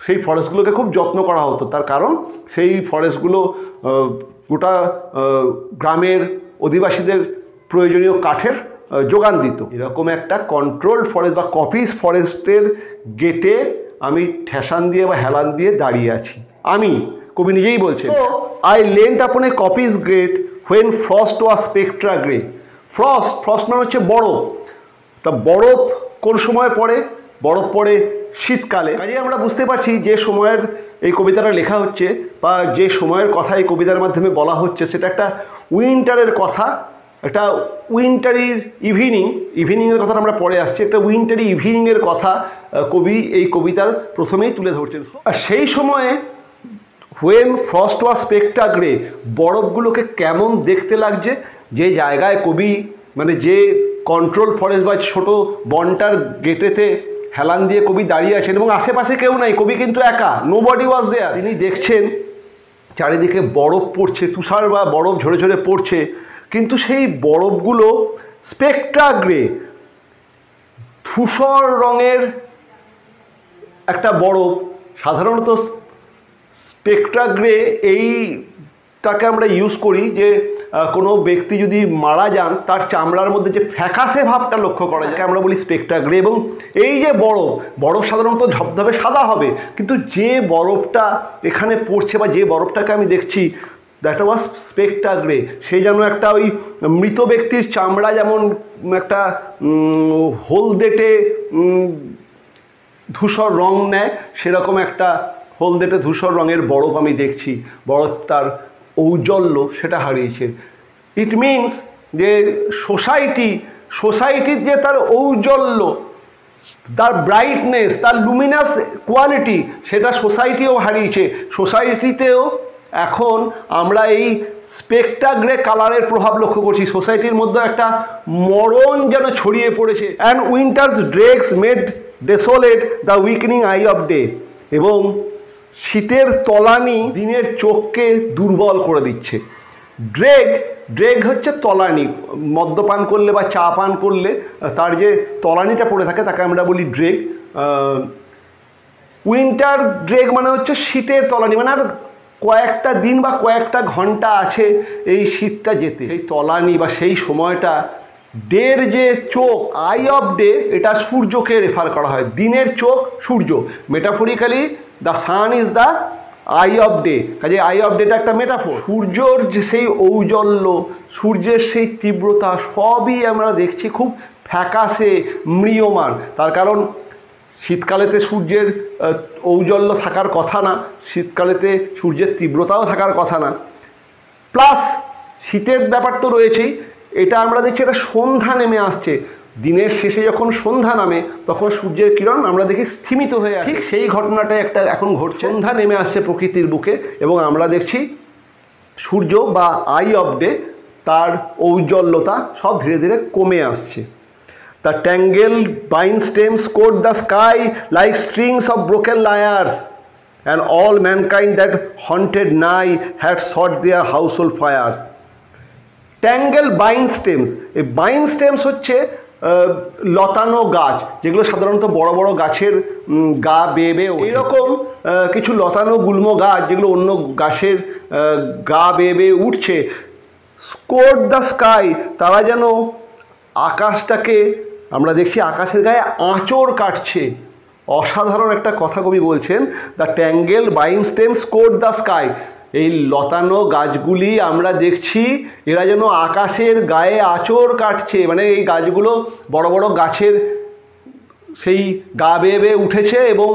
সেই ফরেস্টগুলোকে খুব যত্ন করা হতো, তার কারণ সেই ফরেস্টগুলো গোটা গ্রামের অধিবাসীদের প্রয়োজনীয় কাঠের যোগান দিত। এরকম একটা কন্ট্রোলড ফরেস্ট বা কপিস ফরেস্টের গেটে আমি ঠেসান দিয়ে বা হেলান দিয়ে দাঁড়িয়ে আছি। আমি, কবি নিজেই বলছে, I leant upon a coppice gate when frost was spectre grey. Frost মানে হচ্ছে বরফ। তা বরফ কোন সময় পড়ে? বরফ পড়ে শীতকালে। কাজে আমরা বুঝতে পারছি যে সময়ের এই কবিতাটা লেখা হচ্ছে বা যে সময়ের কথা এই কবিতার মাধ্যমে বলা হচ্ছে, সেটা একটা উইন্টারের কথা, একটা উইন্টারির ইভিনিংয়ের কথা আমরা পরে আসছি। একটা উইন্টারি ইভিনিংয়ের কথা কবি এই কবিতার প্রথমেই তুলে ধরছেন। আর সেই সময়ে when frost was spectre grey, বরফগুলোকে কেমন দেখতে লাগছে, যে জায়গায় কবি মানে যে কন্ট্রোল ফরেস্ট বা ছোট বনটার গেটেতে হেলান দিয়ে কবি দাঁড়িয়ে আছেন এবং আশেপাশে কেউ নাই, কবি কিন্তু একা, নোবডি ওয়াজ দেয়ার। তিনি দেখছেন চারিদিকে বরফ পড়ছে, তুষার বা বরফ ঝরে ঝরে পড়ছে, কিন্তু সেই বরফগুলো স্পেকট্রা গ্রে, ধূসর রঙের একটা বরফ। সাধারণত স্পেকট্রা গ্রে এইটাকে আমরা ইউজ করি যে কোনো ব্যক্তি যদি মারা যান তার চামড়ার মধ্যে যে ফ্যাকাশে ভাবটা লক্ষ্য করা যায়, আমরা বলি স্পেকট্রা গ্রে। এবং এই যে বরফ সাধারণত ধবধবে সাদা হবে, কিন্তু যে বরফটা এখানে পড়ছে বা যে বরফটাকে আমি দেখছি, দ্যাট ওয়াজ স্পেকট্রা গ্রে। সে যেন একটা ওই মৃত ব্যক্তির চামড়া যেমন একটা হলদেটে ধূসর রং নেয়, সেরকম একটা হলদেটে ধূসর রঙের বরফ আমি দেখছি। বরফ তার ঔজ্জ্বল্য সেটা হারিয়েছে। ইট মিনস যে সোসাইটি সোসাইটির যে তার ঔজ্জ্বল্য, তার ব্রাইটনেস, তার লুমিনাস কোয়ালিটি, সেটা সোসাইটিও হারিয়েছে। সোসাইটিতেও এখন আমরা এই স্পেকট্রা গ্রে কালারের প্রভাব লক্ষ্য করছি। সোসাইটির মধ্যে একটা মরণ যেন ছড়িয়ে পড়েছে। And winter's dregs made desolate the weakening eye of day. এবং শীতের তলানি দিনের চোখকে দুর্বল করে দিচ্ছে। ড্রেগ হচ্ছে তলানি। মদ্যপান করলে বা চা পান করলে তার যে তলানিটা পড়ে থাকে তাকে আমরা বলি ড্রেগ। উইন্টার ড্রেগ মানে হচ্ছে শীতের তলানি, মানে আর কয়েকটা দিন বা কয়েকটা ঘন্টা আছে এই শীতটা যেতে। সেই তলানি বা সেই সময়টা, ডের যে চোখ, আই অফ ডে, এটা সূর্যকে রেফার করা হয়। দিনের চোখ সূর্য, metaphorically the sun is the eye of day. কাজে আই অফ ডেটা একটা মেটাফোর। সূর্যর যে সেই ঔজ্জ্বল্য, সূর্যের সেই তীব্রতা, সবই আমরা দেখছি খুব ফ্যাকাশে, ম্রিয়মান। তার কারণ শীতকালেতে সূর্যের ঔজ্জ্বল্য থাকার কথা না, শীতকালেতে সূর্যের তীব্রতাও থাকার কথা না। প্লাস শীতের ব্যাপার তো রয়েছেই, এটা আমরা দেখছি এটা সন্ধ্যা নেমে আসছে। দিনের শেষে যখন সন্ধ্যা নামে তখন সূর্যের কিরণ আমরা দেখি স্থিমিত হয়ে আসে। ঠিক সেই ঘটনাটাই একটা এখন ঘটছে। সন্ধ্যা নেমে আসছে প্রকৃতির বুকে এবং আমরা দেখছি সূর্য বা আই অফ ডে, তার ঔজ্জ্বল্যতা সব ধীরে ধীরে কমে আসছে। The tangled vine stems coat the sky like strings of broken lyres, and all mankind that haunted nigh had sought their household fires. Tangled vine stems, এই vine stems হচ্ছে লতানো গাছ, যেগুলো সাধারণত বড় বড় গাছের গা বেয়ে বেয়ে এইরকম কিছু লতানো গুল্ম গাছ যেগুলো অন্য গাছের গা বেয়ে বেয়ে উঠছে। স্কোর দ্য স্কাই, তারা যেন আকাশটাকে, আমরা দেখছি আকাশের গায়ে আঁচড় কাটছে। অসাধারণ একটা কথা কবি বলছেন, the tangle bine stem score the sky. এই লতানো গাছগুলি আমরা দেখছি এরা যেন আকাশের গায়ে আঁচড় কাটছে। মানে এই গাছগুলো বড় বড় গাছের সেই গা বেয়ে বেয়ে উঠেছে এবং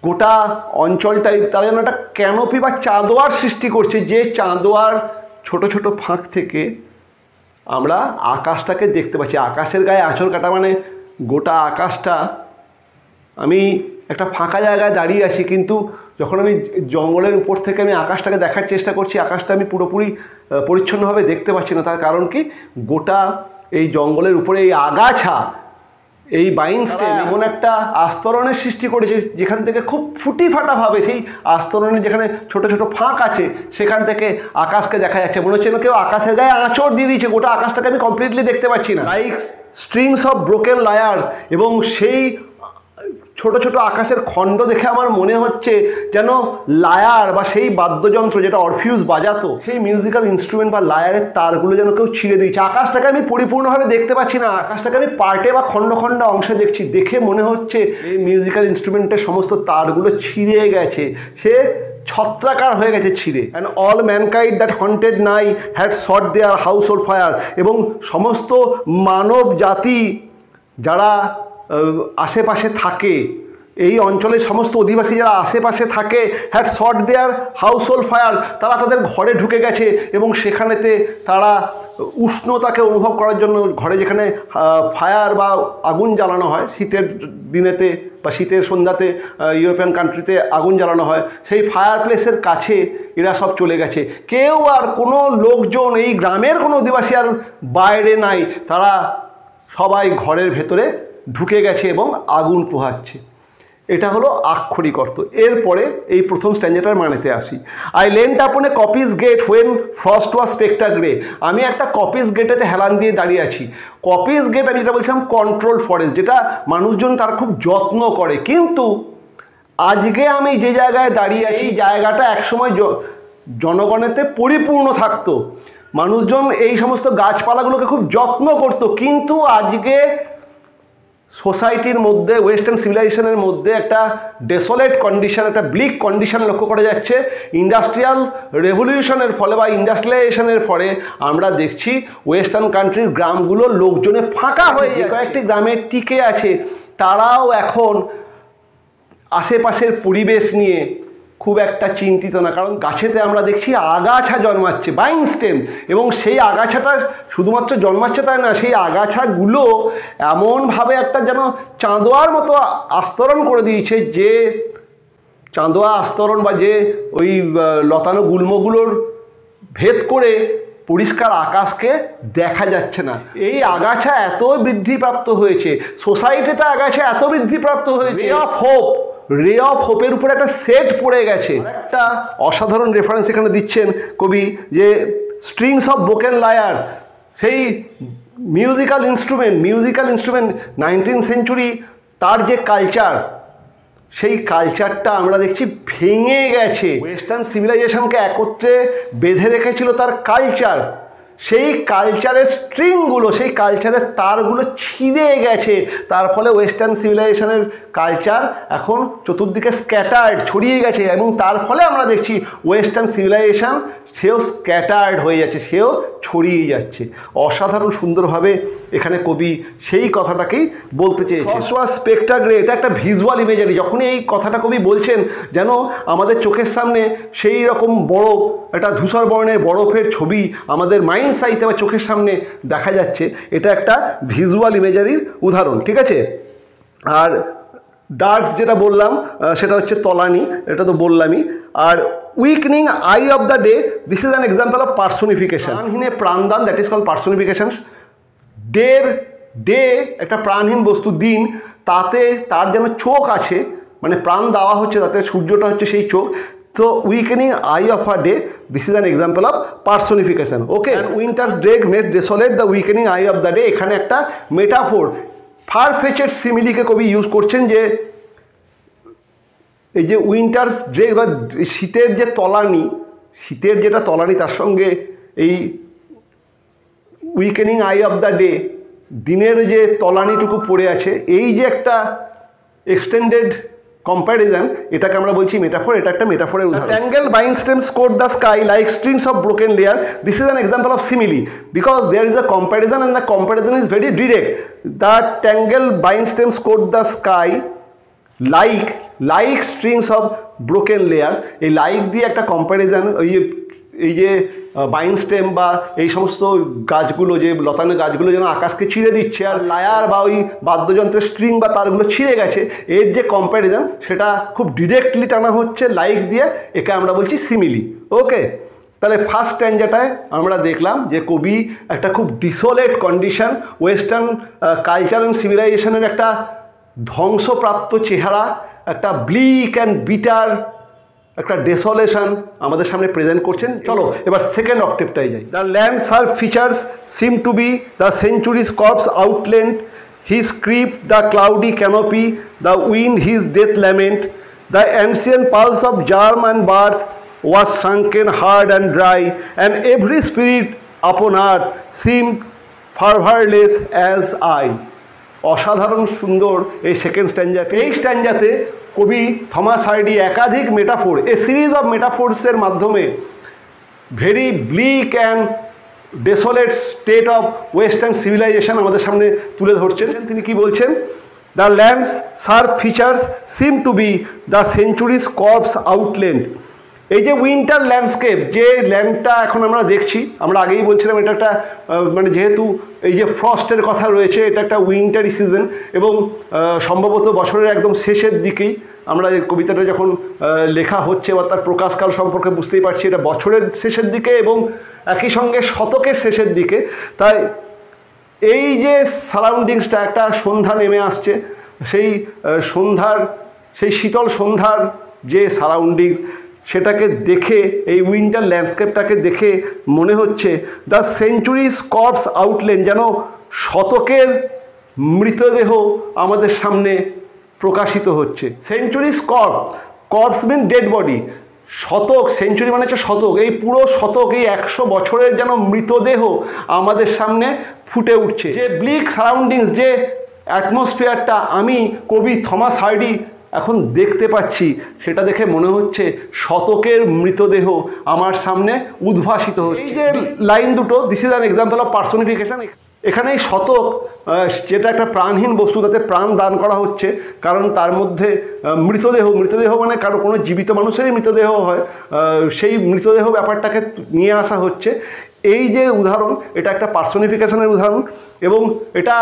গোটা অঞ্চলটাই তারা যেন একটা ক্যানোপি বা চাঁদোয়ার সৃষ্টি করছে, যে চাঁদোয়ার ছোট ছোট ফাঁক থেকে আমরা আকাশটাকে দেখতে পাচ্ছি। আকাশের গায়ে আঁচড় কাটা মানে গোটা আকাশটা, আমি একটা ফাঁকা জায়গায় দাঁড়িয়ে আছি কিন্তু যখন আমি জঙ্গলের উপর থেকে আমি আকাশটাকে দেখার চেষ্টা করছি, আকাশটা আমি পুরোপুরি পরিচ্ছন্নভাবে দেখতে পাচ্ছি না। তার কারণ কি, গোটা এই জঙ্গলের উপরে এই আগাছা, এই বাইন স্টেম এমন একটা আস্তরণের সৃষ্টি করেছে যেখান থেকে খুব ফুটি ফাটাভাবে সেই আস্তরণের যেখানে ছোট ছোট ফাঁক আছে সেখান থেকে আকাশকে দেখা যাচ্ছে। মনে হচ্ছে কেউ আকাশের গায়ে আঁচড় দিয়ে দিয়েছে, গোটা আকাশটাকে আমি কমপ্লিটলি দেখতে পাচ্ছি না। Like strings of broken liars, এবং সেই ছোট ছোট আকাশের খণ্ড দেখে আমার মনে হচ্ছে যেন লায়ার বা সেই বাদ্যযন্ত্র যেটা অরফিউজ বাজাতো, সেই মিউজিক্যাল ইনস্ট্রুমেন্ট বা লায়ারের তারগুলো যেন কেউ ছিঁড়ে দিয়েছে। আকাশটাকে আমি পরিপূর্ণভাবে দেখতে পাচ্ছি না, আকাশটাকে আমি পার্টে বা খণ্ড খণ্ড অংশে দেখছি। দেখে মনে হচ্ছে এই মিউজিক্যাল ইনস্ট্রুমেন্টের সমস্ত তারগুলো ছিঁড়ে গেছে, সে ছত্রাকার হয়ে গেছে ছিঁড়ে। And all mankind that haunted nigh had sought their household fire, এবং সমস্ত মানব জাতি যারা আশেপাশে থাকে, এই অঞ্চলের সমস্ত অধিবাসী যারা আশেপাশে থাকে, had sought their household fire, তারা তাদের ঘরে ঢুকে গেছে এবং সেখানেতে তারা উষ্ণতাকে অনুভব করার জন্য ঘরে যেখানে ফায়ার বা আগুন জ্বালানো হয় শীতের দিনেতে বা শীতের সন্ধ্যাতে ইউরোপিয়ান কান্ট্রিতে আগুন জ্বালানো হয়, সেই ফায়ার প্লেসের কাছে এরা সব চলে গেছে। কেউ আর কোনো লোকজন, এই গ্রামের কোনো অধিবাসী আর বাইরে নাই, তারা সবাই ঘরের ভেতরে ঢুকে গেছে এবং আগুন পোহাচ্ছে। এটা হলো আক্ষরিক অর্থ। এরপরে এই প্রথম স্ট্যান্জাটার মানেতে আসি। I leant upon a coppice gate when frost was spectre grey. আমি একটা কপিস গেটেতে হেলান দিয়ে দাঁড়িয়ে আছি। কপিস গেট আমি যেটা বলছিলাম কন্ট্রোল ফরেস্ট, যেটা মানুষজন তার খুব যত্ন করে, কিন্তু আজকে আমি যে জায়গায় দাঁড়িয়ে আছি জায়গাটা একসময় জনগণেতে পরিপূর্ণ থাকতো, মানুষজন এই সমস্ত গাছপালাগুলোকে খুব যত্ন করত, কিন্তু আজকে সোসাইটির মধ্যে, ওয়েস্টার্ন সিভিলাইজেশনের মধ্যে একটা ডেসোলেট কন্ডিশন, একটা ব্লিক কন্ডিশন লক্ষ্য করা যাচ্ছে। ইন্ডাস্ট্রিয়াল রেভলিউশনের ফলে বা ইন্ডাস্ট্রিয়ালাইজেশনের ফলে আমরা দেখছি ওয়েস্টার্ন কান্ট্রির গ্রামগুলো লোকজনে ফাঁকা হয়ে যায়। কয়েকটি গ্রামে টিকে আছে, তারাও এখন আশেপাশের পরিবেশ নিয়ে খুব একটা চিন্তিত না, কারণ গাছেতে আমরা দেখছি আগাছা জন্মাচ্ছে, বাইং স্টেম, এবং সেই আগাছাটা শুধুমাত্র জন্মাচ্ছে তাই না, সেই আগাছাগুলো এমনভাবে একটা যেন চাঁদোয়ার মতো আস্তরণ করে দিয়েছে, যে চাঁদোয়া আস্তরণ বা যে ওই লতানো গুল্মগুলোর ভেদ করে পরিষ্কার আকাশকে দেখা যাচ্ছে না। এই আগাছা এত বৃদ্ধিপ্রাপ্ত হয়েছে, সোসাইটিতে আগাছা এত বৃদ্ধিপ্রাপ্ত হয়েছে, রে অফ হোপের উপর একটা সেট পড়ে গেছে। একটা অসাধারণ রেফারেন্স এখানে দিচ্ছেন কবি, যে স্ট্রিংস অফ ব্রোকেন লায়ার্স, সেই মিউজিক্যাল ইনস্ট্রুমেন্ট 19th সেঞ্চুরি তার যে কালচার, সেই কালচারটা আমরা দেখছি ভেঙে গেছে। ওয়েস্টার্ন সিভিলাইজেশনকে একত্রে বেঁধে রেখেছিল তার কালচার, সেই কালচারের স্ট্রিংগুলো, সেই কালচারের তারগুলো ছিঁড়ে গেছে। তার ফলে ওয়েস্টার্ন সিভিলাইজেশনের কালচার এখন চতুর্দিকে স্ক্যাটার্ড, ছড়িয়ে গেছে, এবং তার ফলে আমরা দেখছি ওয়েস্টার্ন সিভিলাইজেশন সেও স্ক্যাটার্ড হয়ে যাচ্ছে, সেও ছড়িয়ে যাচ্ছে। অসাধারণ সুন্দরভাবে এখানে কবি সেই কথাটাকেই বলতে চেয়েছে। স্পেক্টার গ্রে, এটা একটা ভিজুয়াল ইমেজারি। যখনই এই কথাটা কবি বলছেন, যেন আমাদের চোখের সামনে সেই রকম বড় একটা ধূসর বর্ণের বরফের ছবি আমাদের মাইন্ড সাইতে বা চোখের সামনে দেখা যাচ্ছে। এটা একটা ভিজুয়াল ইমেজারির উদাহরণ, ঠিক আছে। আর ডার্কস যেটা বললাম সেটা হচ্ছে তলানি, এটা তো বললামই। আর weakening eye of the day, this is an example of personification. প্রাণহীনে প্রাণদান, that is called personification. Day একটা প্রাণহীন বস্তু, দিন, তাতে তার যেন চোখ আছে, মানে প্রাণ দেওয়া হচ্ছে, তাতে সূর্যটা হচ্ছে সেই চোখ। তো weakening eye of a day, this is an example of personification. Okay, winter's dreg made desolate the weakening eye of the day. এখানে একটা মেটাফোর, ফার-ফেচেড সিমিলিকে কবি ইউজ করছেন, যে এই যে উইন্টার্স ড্রেগ বা শীতের যে তলানি, শীতের যেটা তলানি, তার সঙ্গে এই উইকেনিং আই অফ দ্য ডে, দিনের যে তলানিটুকু পড়ে আছে, এই যে একটা এক্সটেন্ডেড কম্প্যারিজন, এটাকে আমরা বলছি মেটাফোর। এটা একটা মেটাফোরের উদাহরণ। Tangle bine stem score the sky like strings of broken lyre, this is an example of simile, because there is a comparison and the comparison is very direct. The tangle bine stem score the sky like strings of broken lyres. এই like দিয়ে একটা comparison, এই যে বাইন stem বা এই সমস্ত গাছগুলো, যে লতানো গাছগুলো যেন আকাশকে ছিঁড়ে দিচ্ছে, আর লায়ার বা ওই বাদ্যযন্ত্রের স্ট্রিং বা তারগুলো ছিঁড়ে গেছে, এর যে কম্প্যারিজন সেটা খুব ডিরেক্টলি টানা হচ্ছে লাইক দিয়ে, একে আমরা বলছি সিমিলি। ওকে, তাহলে ফার্স্ট স্ট্যাঞ্জাটায় আমরা দেখলাম যে কবি একটা খুব ডিসোলেট কন্ডিশন, ওয়েস্টার্ন কালচার অ্যান্ড সিভিলাইজেশনের একটা ধ্বংসপ্রাপ্ত চেহারা, একটা ব্লিক অ্যান্ড বিটার একটা ডেসোলেশন আমাদের সামনে প্রেজেন্ট করছেন। চলো এবার সেকেন্ড অক্টেভটাই যাই। The land sharp features seem to be the century's corpse outleant, his crypt the cloudy canopy, the wind his death lament, the ancient pulse of germ and birth was sunken hard and dry, and every spirit upon earth seemed fervorless as I. অসাধারণ সুন্দর এই second স্ট্যাঞ্জাতে। এই স্ট্যাঞ্জাতে কবি Thomas Hardy একাধিক metaphor, a series of মেটাফোর্সের মাধ্যমে very bleak and desolate state of western civilisation আমাদের সামনে তুলে ধরছেন। তিনি কি বলছেন? The land's sharp features seem to be the century's corpse outleant. এই যে উইন্টার ল্যান্ডস্কেপ, যে ল্যান্ডটা এখন আমরা দেখছি, আমরা আগেই বলছিলাম এটা একটা মানে যেহেতু এই যে ফ্রস্টের কথা রয়েছে, এটা একটা উইন্টারি সিজন, এবং সম্ভবত বছরের একদম শেষের দিকেই আমরা কবিতাটা যখন লেখা হচ্ছে বা তার প্রকাশকাল সম্পর্কে বুঝতেই পারছি, এটা বছরের শেষের দিকে এবং একই সঙ্গে শতকের শেষের দিকে। তাই এই যে সারাউন্ডিংসটা, একটা সন্ধ্যা নেমে আসছে, সেই সন্ধ্যার, সেই শীতল সন্ধ্যার যে সারাউন্ডিংস, সেটাকে দেখে, এই উইন্টার ল্যান্ডস্কেপটাকে দেখে মনে হচ্ছে দ্য সেঞ্চুরিজ কর্পস আউটল্যান্ড, যেন শতকের মৃতদেহ আমাদের সামনে প্রকাশিত হচ্ছে। সেঞ্চুরিজ কর্পস মিন ডেড বডি, শতক, সেঞ্চুরি মানে হচ্ছে শতক, এই পুরো শতক, এই 100 বছরের যেন মৃতদেহ আমাদের সামনে ফুটে উঠছে। যে ব্লিক সারাউন্ডিংস, যে অ্যাটমসফিয়ারটা আমি কবি থমাস হার্ডি এখন দেখতে পাচ্ছি, সেটা দেখে মনে হচ্ছে শতকের মৃতদেহ আমার সামনে উদ্ভাসিত হচ্ছে। এই যে লাইন দুটো, this is an example of personification. এখানে এই শতক যেটা একটা প্রাণহীন বস্তু, তাতে প্রাণ দান করা হচ্ছে, কারণ তার মধ্যে মৃতদেহ মানে কারো কোনো জীবিত মানুষেরই মৃতদেহ হয়, সেই মৃতদেহ ব্যাপারটাকে নিয়ে আসা হচ্ছে। এই যে উদাহরণ, এটা একটা পার্সোনিফিকেশনের উদাহরণ, এবং এটা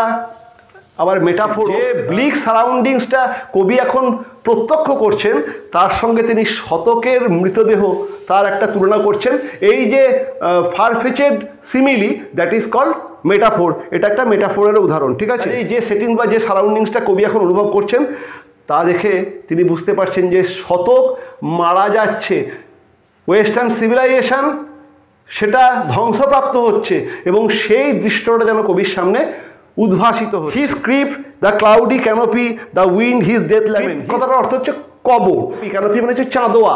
আবার মেটাফোর। যে ব্লিক সারাউন্ডিংসটা কবি এখন প্রত্যক্ষ করছেন, তার সঙ্গে তিনি শতকের মৃতদেহ তার একটা তুলনা করছেন। এই যে farfetched simile, that is called metaphor. এটা একটা মেটাফোরের উদাহরণ, ঠিক আছে। এই যে সেটিংস বা যে সারাউন্ডিংসটা কবি এখন অনুভব করছেন, তা দেখে তিনি বুঝতে পারছেন যে শতক মারা যাচ্ছে, ওয়েস্টার্ন সিভিলাইজেশন সেটা ধ্বংসপ্রাপ্ত হচ্ছে, এবং সেই দৃশ্যটা যেন কবির সামনে উদ্ভাসিত হচ্ছে। His crypt the cloudy canopy, the wind his death lament. কথাটার অর্থ হচ্ছে কবর, ক্যানোপি মানে হচ্ছে চাঁদোয়া,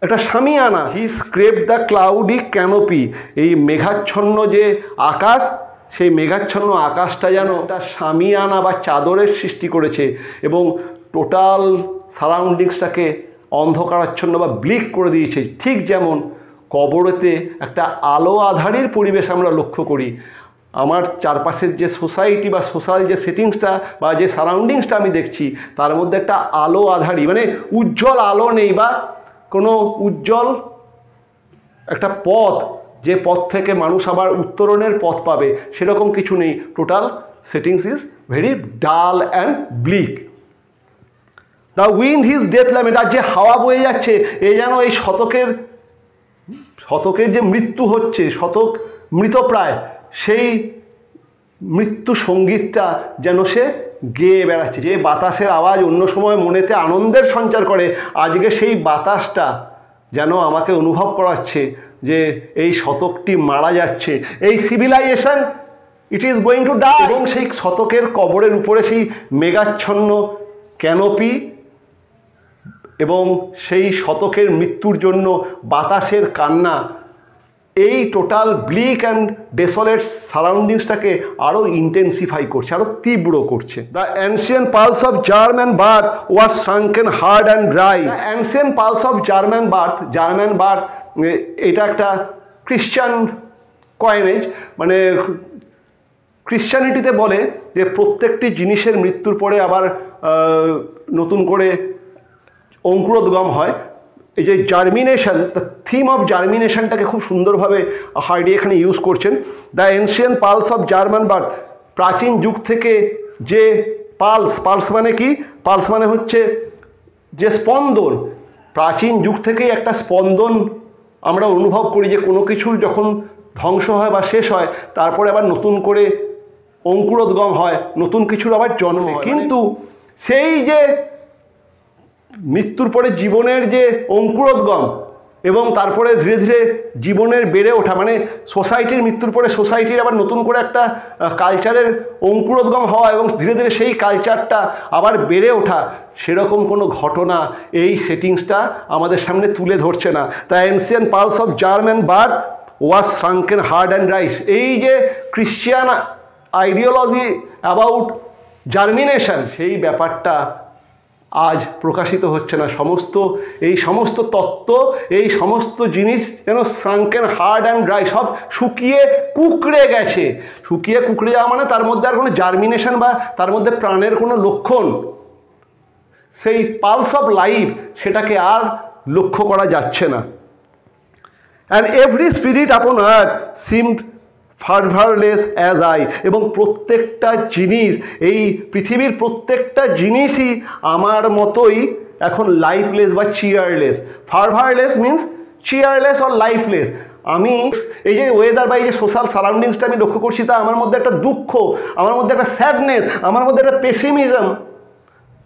এটা সামিয়ানা। His crypt the cloudy canopy, এই মেঘাচ্ছন্ন যে আকাশ, সেই মেঘাচ্ছন্ন আকাশটা যেন একটা সামিয়ানা বা চাদরের সৃষ্টি করেছে, এবং টোটাল সারাউন্ডিংসটাকে অন্ধকারাচ্ছন্ন বা ব্লিক করে দিয়েছে। ঠিক যেমন কবরেতে একটা আলো আধারির পরিবেশ আমরা লক্ষ্য করি, আমার চারপাশের যে সোসাইটি বা সোশ্যাল যে সেটিংসটা বা যে সারাউন্ডিংসটা আমি দেখছি, তার মধ্যে একটা আলো আধারি মানে উজ্জ্বল আলো নেই, বা কোনো উজ্জ্বল একটা পথ, যে পথ থেকে মানুষ আবার উত্তরণের পথ পাবে, সেরকম কিছু নেই। Total settings is very dull and bleak. The wind his death lament, আর যে হাওয়া বয়ে যাচ্ছে, এ যেন এই শতকের যে মৃত্যু হচ্ছে, শতক মৃতপ্রায়, সেই মৃত্যু সঙ্গীতটা যেন সে গেয়ে বেড়াচ্ছে। যে বাতাসের আওয়াজ অন্য সময় মনেতে আনন্দের সঞ্চার করে, আজকে সেই বাতাসটা যেন আমাকে অনুভব করাচ্ছে যে এই শতকটি মারা যাচ্ছে, এই civilization it is going to die. এবং সেই শতকের কবরের উপরে সেই মেঘাচ্ছন্ন ক্যানোপি, এবং সেই শতকের মৃত্যুর জন্য বাতাসের কান্না, এই টোটাল ব্লিক অ্যান্ড ডেসোলেট সারাউন্ডিংসটাকে আরও ইন্টেন্সিফাই করছে, আরও তীব্র করছে। The ancient pulse of germ and birth was sunken hard and dry. The ancient pulse of germ and birth এটা একটা খ্রিশ্চান কয়েনেজ, মানে ক্রিশ্চানিটিতে বলে যে প্রত্যেকটি জিনিসের মৃত্যুর পরে আবার নতুন করে অঙ্কুরোদ্গম হয়। এই যে জার্মিনেশন, দ্য থিম অফ জার্মিনেশনটাকে খুব সুন্দরভাবে হার্ডি এখানে ইউজ করছেন। The ancient pulse of germ and birth, প্রাচীন যুগ থেকে যে পালস মানে কি? পালস মানে হচ্ছে যে স্পন্দন। প্রাচীন যুগ থেকেই একটা স্পন্দন আমরা অনুভব করি, যে কোনো কিছুর যখন ধ্বংস হয় বা শেষ হয়, তারপরে আবার নতুন করে অঙ্কুরোদ্গম হয়, নতুন কিছুর আবার জন্ম হয়। কিন্তু সেই যে মৃত্যুর পরে জীবনের যে অঙ্কুরোদ্গম, এবং তারপরে ধীরে ধীরে জীবনের বেড়ে ওঠা, মানে সোসাইটির মৃত্যুর পরে সোসাইটির আবার নতুন করে একটা কালচারের অঙ্কুরোদ্গম হওয়া, এবং ধীরে ধীরে সেই কালচারটা আবার বেড়ে ওঠা, সেরকম কোনো ঘটনা এই সেটিংসটা আমাদের সামনে তুলে ধরছে না। The ancient pulse of germ and birth was sunken hard and rice, এই যে ক্রিশ্চিয়ান আইডিওলজি অ্যাবাউট জার্মিনেশন, সেই ব্যাপারটা আজ প্রকাশিত হচ্ছে না। এই সমস্ত তত্ত্ব, এই সমস্ত জিনিস যেন সাঙ্কেন হার্ড অ্যান্ড ড্রাই, সব শুকিয়ে কুকড়ে গেছে। শুকিয়ে কুকড়ে যাওয়া মানে তার মধ্যে আর কোনো জার্মিনেশন বা তার মধ্যে প্রাণের কোনো লক্ষণ, সেই পালস অফ লাইফ, সেটাকে আর লক্ষ্য করা যাচ্ছে না। অ্যান্ড এভরি স্পিরিট আপন আর্থ সিমড ফারভারলেস অ্যাজ আই, এবং প্রত্যেকটা জিনিস, এই পৃথিবীর প্রত্যেকটা জিনিসই আমার মতোই এখন লাইফলেস বা চিয়ারলেস। ফারভারলেস মিন্স চিয়ারলেস অর লাইফলেস। আমি এই যে ওয়েদার বা এই যে সোশ্যাল সারাউন্ডিংসটা আমি লক্ষ্য করছি, তা আমার মধ্যে একটা দুঃখ, আমার মধ্যে একটা স্যাডনেস, আমার মধ্যে একটা পেসিমিজম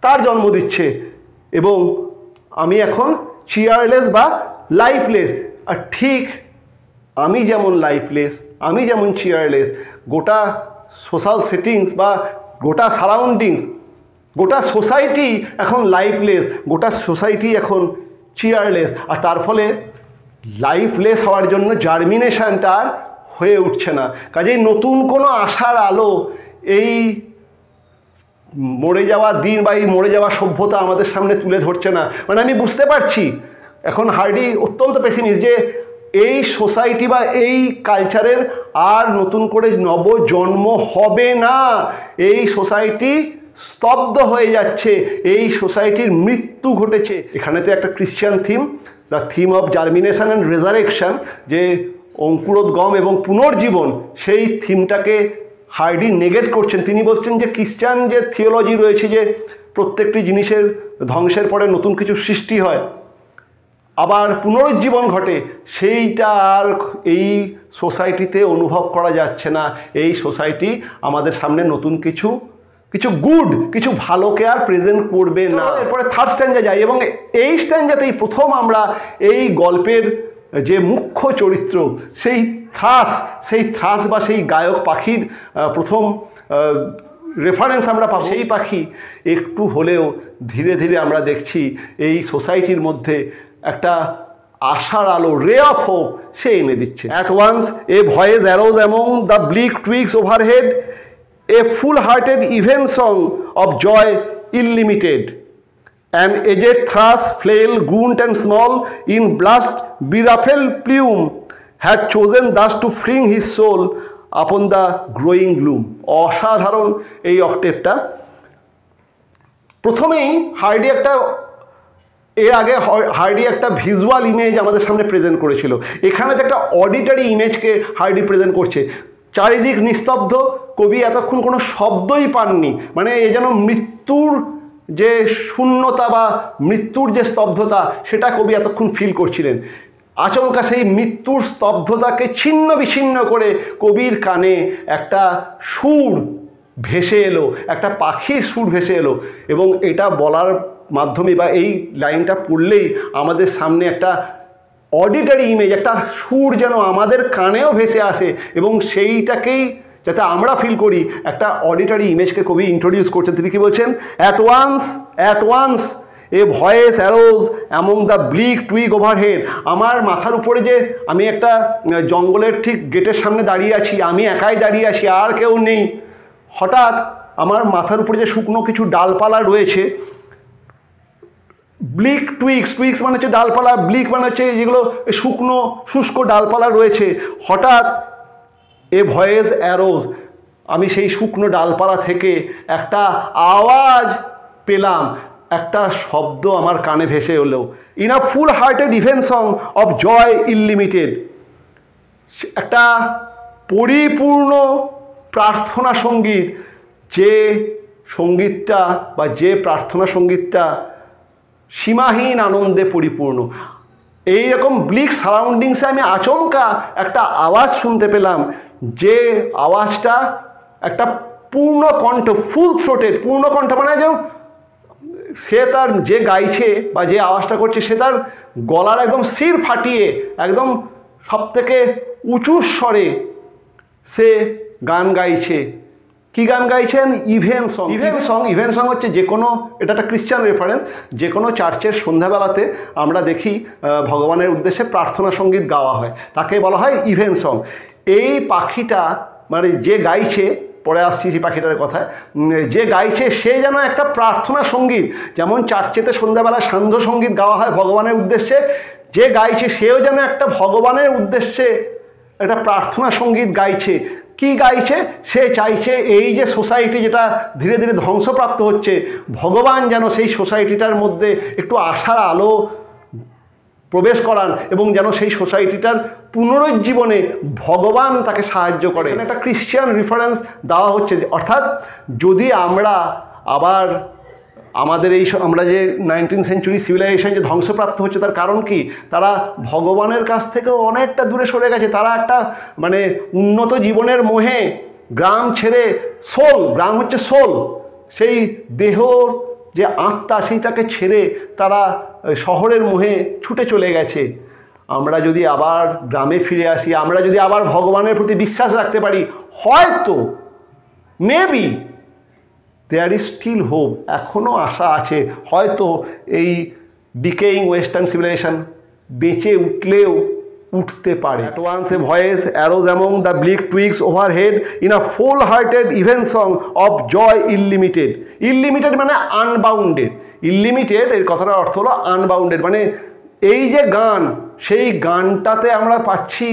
তার জন্ম দিচ্ছে, এবং আমি এখন চিয়ারলেস বা লাইফলেস। আর ঠিক আমি যেমন লাইফলেস, আমি যেমন চিয়ারলেস, গোটা সোশ্যাল সেটিংস বা গোটা সারাউন্ডিংস, গোটা সোসাইটি এখন লাইফলেস, গোটা সোসাইটি এখন চিয়ারলেস। আর তার ফলে লাইফলেস হওয়ার জন্য জার্মিনেশনটা আর হয়ে উঠছে না। কাজেই নতুন কোনো আশার আলো এই মরে যাওয়া দিন বা এই মরে যাওয়া সভ্যতা আমাদের সামনে তুলে ধরছে না। মানে আমি বুঝতে পারছি এখন হার্ডি অত্যন্ত পেসিমিস্ট, যে এই সোসাইটি বা এই কালচারের আর নতুন করে নবজন্ম হবে না। এই সোসাইটি স্তব্ধ হয়ে যাচ্ছে, এই সোসাইটির মৃত্যু ঘটেছে। এখানেতে একটা Christian theme, the theme of germination and resurrection, যে অঙ্কুরোদ্গম এবং পুনর্জীবন, সেই থিমটাকে হার্ডি নেগেট করছেন। তিনি বলছেন যে খ্রিস্টান যে থিওলজি রয়েছে, যে প্রত্যেকটি জিনিসের ধ্বংসের পরে নতুন কিছু সৃষ্টি হয়, আবার পুনরুজ্জীবন ঘটে, সেইটা আর এই সোসাইটিতে অনুভব করা যাচ্ছে না। এই সোসাইটি আমাদের সামনে নতুন কিছু গুড, কিছু ভালোকে আর প্রেজেন্ট করবে না। এরপরে থার্ড স্ট্যান্ডা যাই, এবং এই স্ট্যান্ডাতেই প্রথম আমরা এই গল্পের যে মুখ্য চরিত্র, সেই থ্রাস বা সেই গায়ক পাখির প্রথম রেফারেন্স আমরা পাবো। সেই পাখি একটু হলেও ধীরে ধীরে আমরা দেখছি এই সোসাইটির মধ্যে একটা আশার আলো, রে অফ হোপ সে এনে দিচ্ছে। At once a voice arose among the bleak twigs overhead, a full-hearted even song of joy illimited. An aged thrush, frail, gaunt and small, in blast beruffled plume, had chosen thus to fling his soul upon the growing gloom. অসাধারণ এই অক্টেভটা। প্রথমেই এর আগে hardy একটা visual image আমাদের সামনে present করেছিল। এখানে তো একটা অডিটরি ইমেজকে হার্ডি প্রেজেন্ট করছে। চারিদিক নিস্তব্ধ, কবি এতক্ষণ কোনো শব্দই পাননি, মানে এ যেন মৃত্যুর যে শূন্যতা বা মৃত্যুর যে স্তব্ধতা, সেটা কবি এতক্ষণ ফিল করছিলেন। আচমকা সেই মৃত্যুর স্তব্ধতাকে ছিন্ন বিচ্ছিন্ন করে কবির কানে একটা সুর ভেসে এলো, একটা পাখির সুর ভেসে এলো, এবং এটা বলার মাধ্যমে বা এই লাইনটা পড়লেই আমাদের সামনে একটা অডিটরি ইমেজ, একটা সুর যেন আমাদের কানেও ভেসে আসে, এবং সেইটাকেই যাতে আমরা ফিল করি, একটা অডিটরি ইমেজকে কবি ইন্ট্রোডিউস করছেন। তিনি কি বলছেন? At once a voice arose among the bleak twig overhead. আমার মাথার উপরে যে আমি একটা জঙ্গলের ঠিক গেটের সামনে দাঁড়িয়ে আছি, আমি একাই দাঁড়িয়ে আছি, আর কেউ নেই। হঠাৎ আমার মাথার উপরে যে শুকনো কিছু ডালপালা রয়েছে, ব্লিক টুইগস মানে হচ্ছে ডালপালা, ব্লিক মানে হচ্ছে যেগুলো শুকনো শুষ্ক ডালপালা রয়েছে। হঠাৎ এ ভয়েস অ্যারোজ, আমি সেই শুকনো ডালপালা থেকে একটা আওয়াজ পেলাম, একটা শব্দ আমার কানে ভেসে এলো। In a full hearted evensong of joy illimited, একটা পরিপূর্ণ প্রার্থনা সঙ্গীত, যে সঙ্গীতটা বা যে প্রার্থনা সঙ্গীতটা সীমাহীন আনন্দে পরিপূর্ণ। এইরকম ব্লিক সারাউন্ডিংসে আমি আচমকা একটা আওয়াজ শুনতে পেলাম, যে আওয়াজটা একটা পূর্ণ কণ্ঠ, ফুল থ্রোটেড, পূর্ণ কণ্ঠ, মানে যে সে তার যে গাইছে বা যে আওয়াজটা করছে, সে তার গলার একদম শির ফাটিয়ে একদম সব থেকে উঁচু স্বরে সে গান গাইছে। কি গান গাইছেন? ইভেন সং হচ্ছে যে কোনো, এটা একটা ক্রিশ্চান রেফারেন্স, যে কোনো চার্চের সন্ধ্যাবেলাতে আমরা দেখি ভগবানের উদ্দেশ্যে প্রার্থনা সঙ্গীত গাওয়া হয়, তাকে বলা হয় ইভেন সং। এই পাখিটা মানে যে গাইছে, পরে আসছি সেই পাখিটার কথায়, যে গাইছে সে যেন একটা প্রার্থনা সঙ্গীত, যেমন চার্চেতে সন্ধ্যাবেলা সান্ধ্য সঙ্গীত গাওয়া হয় ভগবানের উদ্দেশ্যে, যে গাইছে সেও যেন একটা ভগবানের উদ্দেশ্যে একটা প্রার্থনা সঙ্গীত গাইছে। কি গাইছে? সে চাইছে এই যে সোসাইটি যেটা ধীরে ধীরে ধ্বংসপ্রাপ্ত হচ্ছে, ভগবান যেন সেই সোসাইটিটার মধ্যে একটু আশার আলো প্রবেশ করান, এবং যেন সেই সোসাইটিটার পুনরুজ্জীবনে ভগবান তাকে সাহায্য করেন। একটা ক্রিশ্চিয়ান রেফারেন্স দেওয়া হচ্ছে, অর্থাৎ যদি আমরা আবার আমাদের আমরা যে 19th সেঞ্চুরি সিভিলাইজেশন যে ধ্বংসপ্রাপ্ত হচ্ছে, তার কারণ কি? তারা ভগবানের কাছ থেকেও অনেকটা দূরে সরে গেছে। তারা একটা মানে উন্নত জীবনের মোহে গ্রাম ছেড়ে, গ্রাম হচ্ছে সোল, সেই দেহ যে আত্মা, সেইটাকে ছেড়ে তারা শহরের মোহে ছুটে চলে গেছে। আমরা যদি আবার গ্রামে ফিরে আসি, আমরা যদি আবার ভগবানের প্রতি বিশ্বাস রাখতে পারি, হয়তো maybe there is still hope, এখনও আশা আছে। হয়তো এই ডিকেইং ওয়েস্টার্ন সিভিলাইজেশন বেঁচে উঠতে পারে। At once a voice arose among the bleak twigs overhead in a full hearted evensong of joy illimited. Illimited মানে আনবাউন্ডেড, ইনলিমিটেড এর কথাটার অর্থ হলো আনবাউন্ডেড, মানে এই যে গান সেই গানটাতে আমরা পাচ্ছি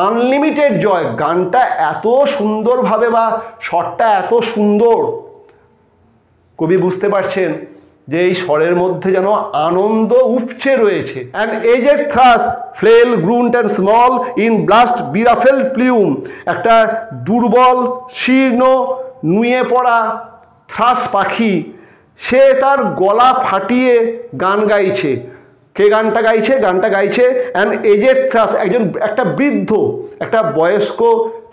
আনলিমিটেড জয়। গানটা এত সুন্দরভাবে বা স্বরটা এত সুন্দর, কবি বুঝতে পারছেন যে এই স্বরের মধ্যে যেন আনন্দ উপচে রয়েছে। And aged thrush frail gaunt and small in blast beruffled plume, একটা দুর্বল শীর্ণ নুয়ে পড়া থ্রাস পাখি, সে তার গলা ফাটিয়ে গান গাইছে। কে গানটা গাইছে? গানটা গাইছে অ্যান্ড এজেড থ্রাস, একটা বৃদ্ধ, একটা বয়স্ক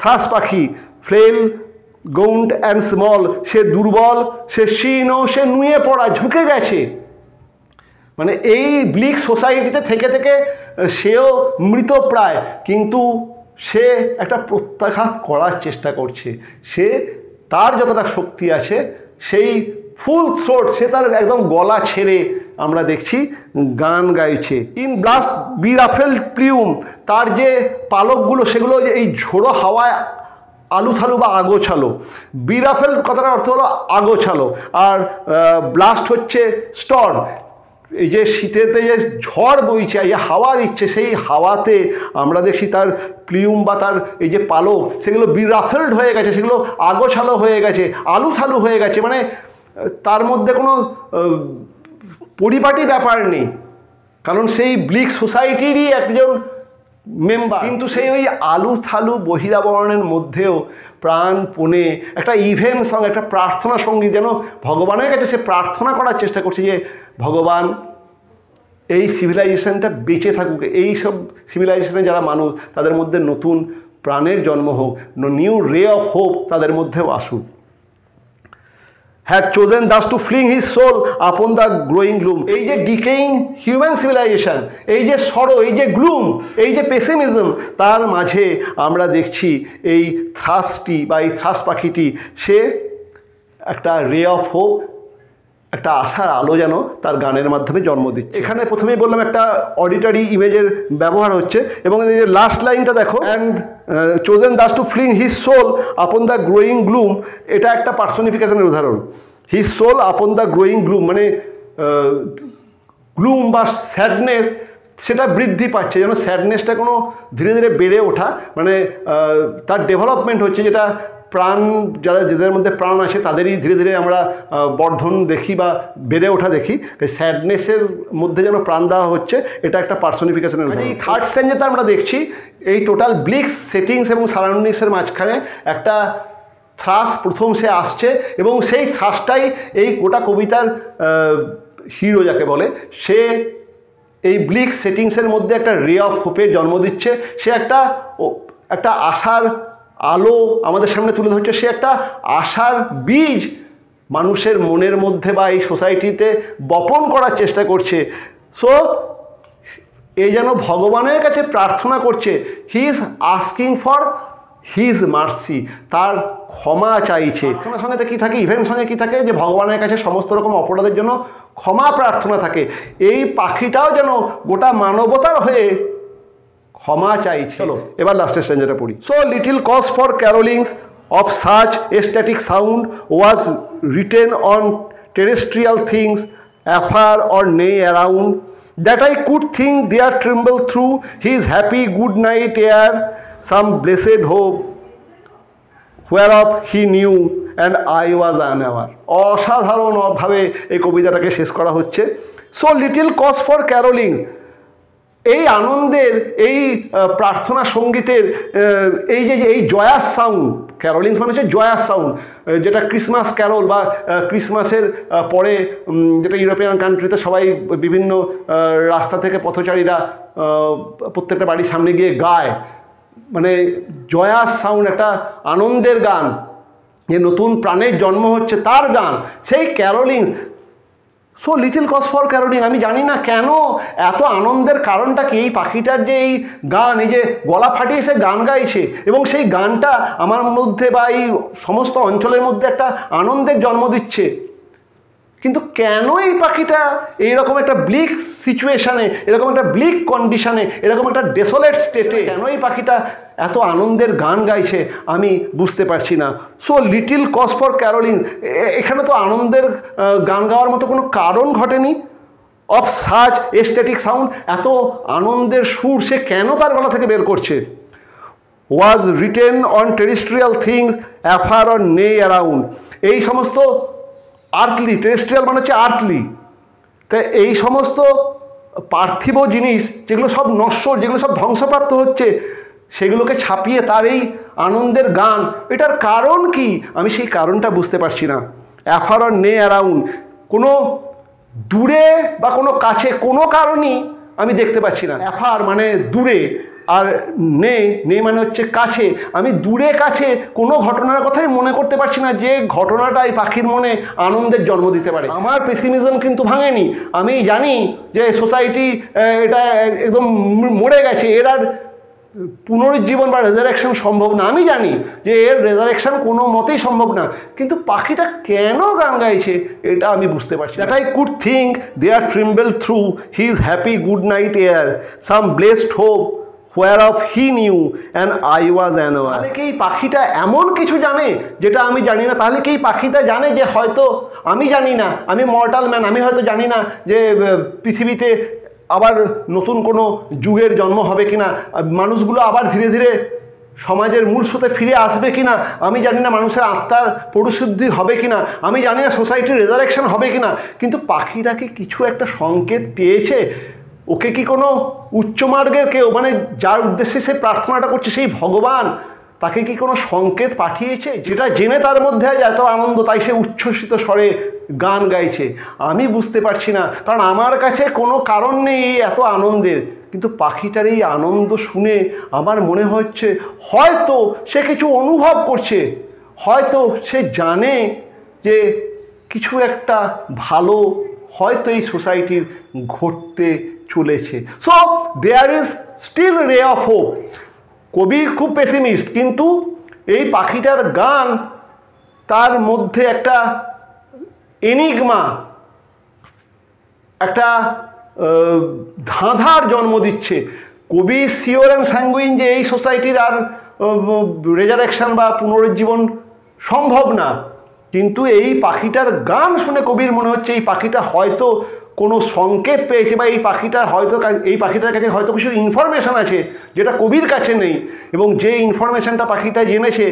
থ্রাস পাখি। ফ্লেল গৌন্ড অ্যান্ড স্মল, সে দুর্বল, সে শীর্ণ, সে নুয়ে পড়া, ঝুঁকে গেছে। মানে এই ব্লিক সোসাইটিতে থেকে থেকে সেও মৃতপ্রায়, কিন্তু সে একটা প্রত্যাঘাত করার চেষ্টা করছে। সে তার যতটা শক্তি আছে সেই ফুল থ্রোট, সে তার একদম গলা ছেড়ে আমরা দেখছি গান গাইছে। ইন ব্লাস্ট বিরাফেল প্লিউম, তার যে পালকগুলো সেগুলো এই ঝোড়ো হাওয়ায় আলুথালু বা আগোছালো। বিরাফেল কথাটার অর্থ হলো আগোছালো, আর ব্লাস্ট হচ্ছে স্টর্ম। এই যে শীতেতে যে ঝড় বইছে, এই হাওয়া দিচ্ছে, সেই হাওয়াতে আমরা দেখছি তার প্লিউম বা তার এই যে পালক সেগুলো বিরাফেলড হয়ে গেছে, সেগুলো আগোছালো হয়ে গেছে, আলুথালু হয়ে গেছে। মানে তার মধ্যে কোনো পরিপাটি ব্যাপার নেই, কারণ সেই ব্লিক সোসাইটিরই একজন মেম্বার। কিন্তু সেই ওই আলুথালু বহিরাবরণের মধ্যেও প্রাণপণে একটা ইভেন সং, একটা প্রার্থনা সঙ্গীত, যেন ভগবানের কাছে সে প্রার্থনা করার চেষ্টা করছে যে ভগবান এই সিভিলাইজেশনটা বেঁচে থাকুক, এই সব সিভিলাইজেশনে যারা মানুষ তাদের মধ্যে নতুন প্রাণের জন্ম হোক, নিউ রে অফ হোপ তাদের মধ্যেও আসুক। had chosen thus to fling his soul upon the growing gloom, এই যে ডিকেইং হিউম্যান সিভিলাইজেশন, এই যে সরো, এই যে গ্লুম, এই যে পেসিমিজম, তার মাঝে আমরা দেখছি এই থ্রাসটি বা এই থ্রাস পাখিটি সে একটা রে অফ হোপ, একটা আশার আলো যেন তার গানের মাধ্যমে জন্ম দিচ্ছে। এখানে প্রথমেই বললাম একটা অডিটরি ইমেজের ব্যবহার হচ্ছে, এবং এই যে লাস্ট লাইনটা দেখো, and chosen thus to fling his soul upon the growing gloom, এটা একটা পার্সোনিফিকেশনের উদাহরণ। His soul upon the growing gloom মানে গ্লুম বা স্যাডনেস সেটা বৃদ্ধি পাচ্ছে, যেন স্যাডনেসটা কোনো ধীরে ধীরে বেড়ে ওঠা, মানে তার ডেভেলপমেন্ট হচ্ছে, যেটা প্রাণ যাদের মধ্যে প্রাণ আছে তাদেরই ধীরে ধীরে আমরা বর্ধন দেখি বা বেড়ে ওঠা দেখি। এই স্যাডনেসের মধ্যে যেন প্রাণ দেওয়া হচ্ছে, এটা একটা পার্সোনিফিকেশনের। এই থার্ড স্ট্যান্ডেতে আমরা দেখছি এই টোটাল ব্লিক সেটিংস এবং সারাউন্ডিংসের মাঝখানে একটা থ্রাস প্রথম সে আসছে, এবং সেই থ্রাসটাই এই গোটা কবিতার হিরো যাকে বলে, সে এই ব্লিক সেটিংসের মধ্যে একটা রে অফ হোপের জন্ম দিচ্ছে। সে একটা আশার আলো আমাদের সামনে তুলে ধরছে, সে একটা আশার বীজ মানুষের মনের মধ্যে বা এই সোসাইটিতে বপন করার চেষ্টা করছে। সো এই যেন ভগবানের কাছে প্রার্থনা করছে, he is asking for his mercy, তার ক্ষমা চাইছে। প্রার্থনার সঙ্গে কী থাকে, ইভেন্ট সঙ্গে কী থাকে, যে ভগবানের কাছে সমস্ত রকম অপরাধের জন্য ক্ষমা প্রার্থনা থাকে। এই পাখিটাও যেন গোটা মানবতার হয়ে ক্ষমা চাইছে। চলো এবার লাস্টের স্ট্যান্জাটা পড়ি। So little cause for carolings of such ecstatic sound was written on terrestrial things afar or nigh around, that I could think there trembled through his happy good night air some blessed hope whereof he knew and I was unaware। অসাধারণভাবে এই কবিতাটাকে শেষ করা হচ্ছে। So little cause for caroling, এই আনন্দের, এই প্রার্থনা সঙ্গীতের এই যে এই জয়াস সাউন্ড, ক্যারোলিংস মানে হচ্ছে জয়াস সাউন্ড, যেটা ক্রিসমাস ক্যারল বা ক্রিসমাসের পরে যেটা ইউরোপিয়ান কান্ট্রিতে সবাই বিভিন্ন রাস্তা থেকে পথচারীরা প্রত্যেকটা বাড়ির সামনে গিয়ে গায়, মানে জয়াস সাউন্ড, একটা আনন্দের গান, যে নতুন প্রাণের জন্ম হচ্ছে তার গান, সেই ক্যারোলিং। সো লিটিল কজ ফর ক্যারোলিং, আমি জানি না কেন এত আনন্দের কারণটা কি, এই পাখিটার যে এই গান, এই যে গলা ফাটিয়ে সে গান গাইছে, এবং সেই গানটা আমার মধ্যে বা এই সমস্ত অঞ্চলের মধ্যে একটা আনন্দের জন্ম দিচ্ছে। কিন্তু কেন এই পাখিটা এইরকম একটা ব্লিক সিচুয়েশানে, এরকম একটা ব্লিক কন্ডিশনে, এরকম একটা ডেসোলেট স্টেটে কেন এই পাখিটা এত আনন্দের গান গাইছে আমি বুঝতে পারছি না। সো লিটিল কজ ফর ক্যারোলিং, এখানে তো আনন্দের গান গাওয়ার মতো কোনো কারণ ঘটেনি। অফ সাচ এস্টেটিক সাউন্ড, এত আনন্দের সুর সে কেন তার গলা থেকে বের করছে? ওয়াজ written on terrestrial things afar on নে অ্যারাউন্ড, এই সমস্ত আর্থলি, টেরিস্ট্রিয়াল মানে হচ্ছে আর্থলি, তাই এই সমস্ত পার্থিব জিনিস যেগুলো সব নশ্বর, যেগুলো সব ধ্বংসপ্রাপ্ত হচ্ছে, সেগুলোকে ছাপিয়ে তার এই আনন্দের গান, এটার কারণ কি? আমি সেই কারণটা বুঝতে পারছি না। অ্যাফার অন নে অ্যারাউন্ড, কোনো দূরে বা কোনো কাছে কোনো কারণই আমি দেখতে পাচ্ছি না। অ্যাফার মানে দূরে, আর নে মানে হচ্ছে কাছে। আমি দূরে কাছে কোনো ঘটনার কথাই মনে করতে পারছি না যে ঘটনাটা এই পাখির মনে আনন্দের জন্ম দিতে পারে। আমার পেসিমিজম কিন্তু ভাঙেনি। আমি জানি যে সোসাইটি এটা একদম মরে গেছে, এর আর পুনরুজ্জীবন বা রেজারেকশন সম্ভব না। আমি জানি যে এর রেজারেকশন কোনো মতেই সম্ভব না, কিন্তু পাখিটা কেন গান গাইছে এটা আমি বুঝতে পারছি। That I could think there trembled through his happy good night air some blessed hope whereof he knew and I was unaware। তাহলে কি এই পাখিটা এমন কিছু জানে যেটা আমি জানি না? তাহলে কি এই পাখিটা জানে যে হয়তো আমি জানি না, আমি মর্টাল ম্যান, আমি হয়তো জানি না যে পৃথিবীতে আবার নতুন কোনো যুগের জন্ম হবে কিনা, মানুষগুলো আবার ধীরে ধীরে সমাজের মূল স্রোতে ফিরে আসবে কিনা, আমি জানি না মানুষের আত্মার পরিশুদ্ধি হবে কিনা, আমি জানি না সোসাইটির রেজারেকশন হবে কিনা, কিন্তু পাখিটা কি কিছু একটা সংকেত পেয়েছে? ওকে কি কোনো উচ্চমার্গের কেউ, মানে যার উদ্দেশ্যে সে প্রার্থনাটা করছে সেই ভগবান, তাকে কি কোনো সংকেত পাঠিয়েছে যেটা জেনে তার মধ্যে আজ এত আনন্দ, তাই সে উচ্ছ্বসিত স্বরে গান গাইছে? আমি বুঝতে পারছি না, কারণ আমার কাছে কোনো কারণ নেই এই এত আনন্দের, কিন্তু পাখিটার এই আনন্দ শুনে আমার মনে হচ্ছে হয়তো সে কিছু অনুভব করছে, হয়তো সে জানে যে কিছু একটা ভালো হয়তো এই সোসাইটির ঘটতে চলেছে। So there is still ray of hope. কবি খুব পেসিমিস্ট, কিন্তু এই পাখিটার গান তার মধ্যে একটা এনিগমা, একটা ধাঁধার জন্ম দিচ্ছে। কবি শিওর অ্যান্ড স্যাঙ্গুইন যে এই সোসাইটির আর রেজারেকশন বা পুনরুজ্জীবন সম্ভব না, কিন্তু এই পাখিটার গান শুনে কবির মনে হচ্ছে এই পাখিটা হয়তো কোনো সংকেত পেয়েছে, বা এই পাখিটার কাছে হয়তো কিছু ইনফরমেশান আছে যেটা কবির কাছে নেই, এবং যে ইনফরমেশানটা পাখিটা জেনেছে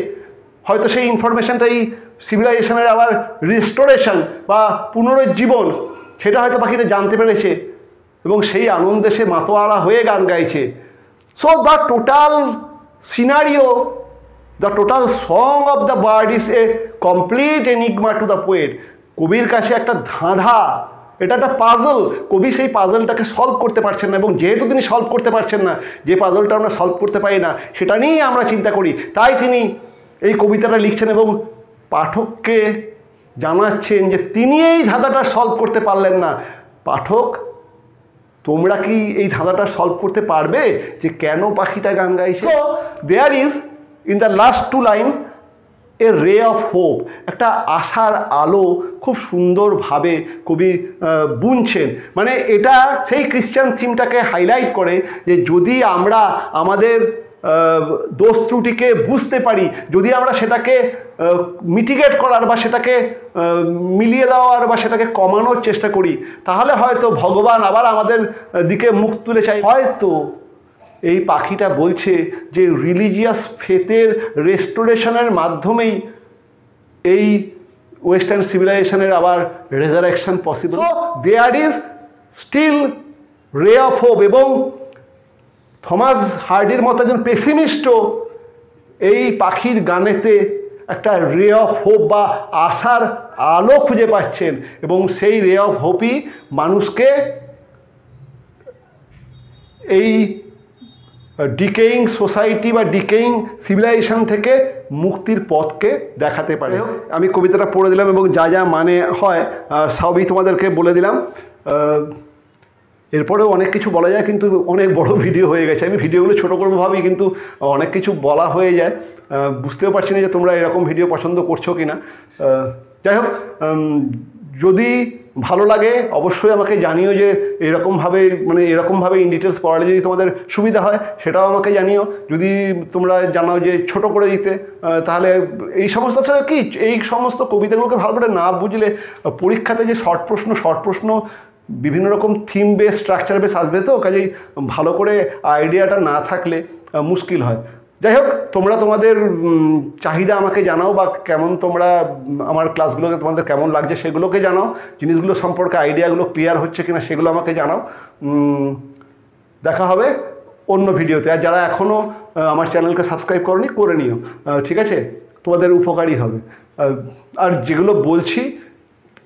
হয়তো সেই ইনফরমেশানটা এই সিভিলাইজেশনের আবার রিস্টোরেশন বা পুনরুজ্জীবন, সেটা হয়তো পাখিটা জানতে পেরেছে, এবং সেই আনন্দে সে মাতোয়ারা হয়ে গান গাইছে। So the total scenario, the total song of the bird is a complete enigma to the poet. কবির কাছে একটা ধাঁধা, এটা একটা পাজল। কবি সেই পাজলটাকে সলভ করতে পারছেন না, এবং যেহেতু তিনি সলভ করতে পারছেন না, যে পাজলটা আমরা সলভ করতে পারি না সেটা নিয়েই আমরা চিন্তা করি, তাই তিনি এই কবিতাটা লিখছেন এবং পাঠককে জানাচ্ছেন যে তিনি এই ধাঁধাটা সলভ করতে পারলেন না। পাঠক, তোমরা কি এই ধাঁধাটা সলভ করতে পারবে যে কেন পাখিটা গান গাইছে? So there is in the last two lines a ray of hope, একটা আশার আলো খুব সুন্দরভাবে কবি বুনছেন। মানে এটা সেই ক্রিশ্চান থিমটাকে হাইলাইট করে যে যদি আমরা আমাদের দোষ ত্রুটিকে বুঝতে পারি, যদি আমরা সেটাকে মিটিগেট করার বা সেটাকে মিলিয়ে দেওয়ার বা সেটাকে কমানোর চেষ্টা করি, তাহলে হয়তো ভগবান আবার আমাদের দিকে মুখ তুলে চাই। হয়তো এই পাখিটা বলছে যে রিলিজিয়াস ফেথের রেস্টোরেশনের মাধ্যমেই এই ওয়েস্টার্ন সিভিলাইজেশনের আবার resurrection possible. So there is still ray of hope, এবং থমাস হার্ডির মতো একজন পেসিমিস্টও এই পাখির গানেতে একটা রে অফ হোপ বা আশার আলো খুঁজে পাচ্ছেন, এবং সেই রে অফ হোপই মানুষকে এই ডিকেইং সোসাইটি বা ডিকেইং সিভিলাইজেশন থেকে মুক্তির পথকে দেখাতে পারে। আমি কবিতাটা পড়ে দিলাম এবং যা যা মানে হয় সবই তোমাদেরকে বলে দিলাম। এরপরেও অনেক কিছু বলা যায়, কিন্তু অনেক বড় ভিডিও হয়ে গেছে। আমি ভিডিওগুলো ছোটো করবো ভাবি, কিন্তু অনেক কিছু বলা হয়ে যায়, বুঝতেও পারছি না যে তোমরা এরকম ভিডিও পছন্দ করছো কি না। যাই হোক, যদি ভালো লাগে অবশ্যই আমাকে জানিও যে এরকমভাবে ইন ডিটেলস পড়ালে যদি তোমাদের সুবিধা হয় সেটাও আমাকে জানিও। যদি তোমরা জানাও যে ছোট করে দিতে, তাহলে এই সমস্ত এই সমস্ত কবিতাগুলোকে ভালো করে না বুঝলে পরীক্ষাতে যে শর্ট প্রশ্ন বিভিন্ন রকম থিম বেস স্ট্রাকচার বেস আসবে, তো কাজেই ভালো করে আইডিয়াটা না থাকলে মুশকিল হয়। যাই হোক, তোমরা তোমাদের চাহিদা আমাকে জানাও, বা কেমন তোমরা আমার ক্লাসগুলোকে তোমাদের কেমন লাগছে সেগুলোকে জানাও, জিনিসগুলো সম্পর্কে আইডিয়াগুলো ক্লিয়ার হচ্ছে কিনা সেগুলো আমাকে জানাও। দেখা হবে অন্য ভিডিওতে। আর যারা এখনও আমার চ্যানেলকে সাবস্ক্রাইব করনি, করে নিও, ঠিক আছে? তোমাদের উপকারী হবে। আর যেগুলো বলছি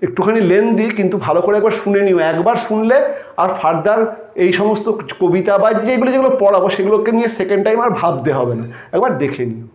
একটুখানি লেন্দি, কিন্তু ভালো করে একবার শুনে নিও। একবার শুনলে আর ফার্দার এই সমস্ত কবিতা বা যেগুলো পড়াবো সেগুলোকে নিয়ে সেকেন্ড টাইম আর ভাবতে হবে না, একবার দেখে নিও।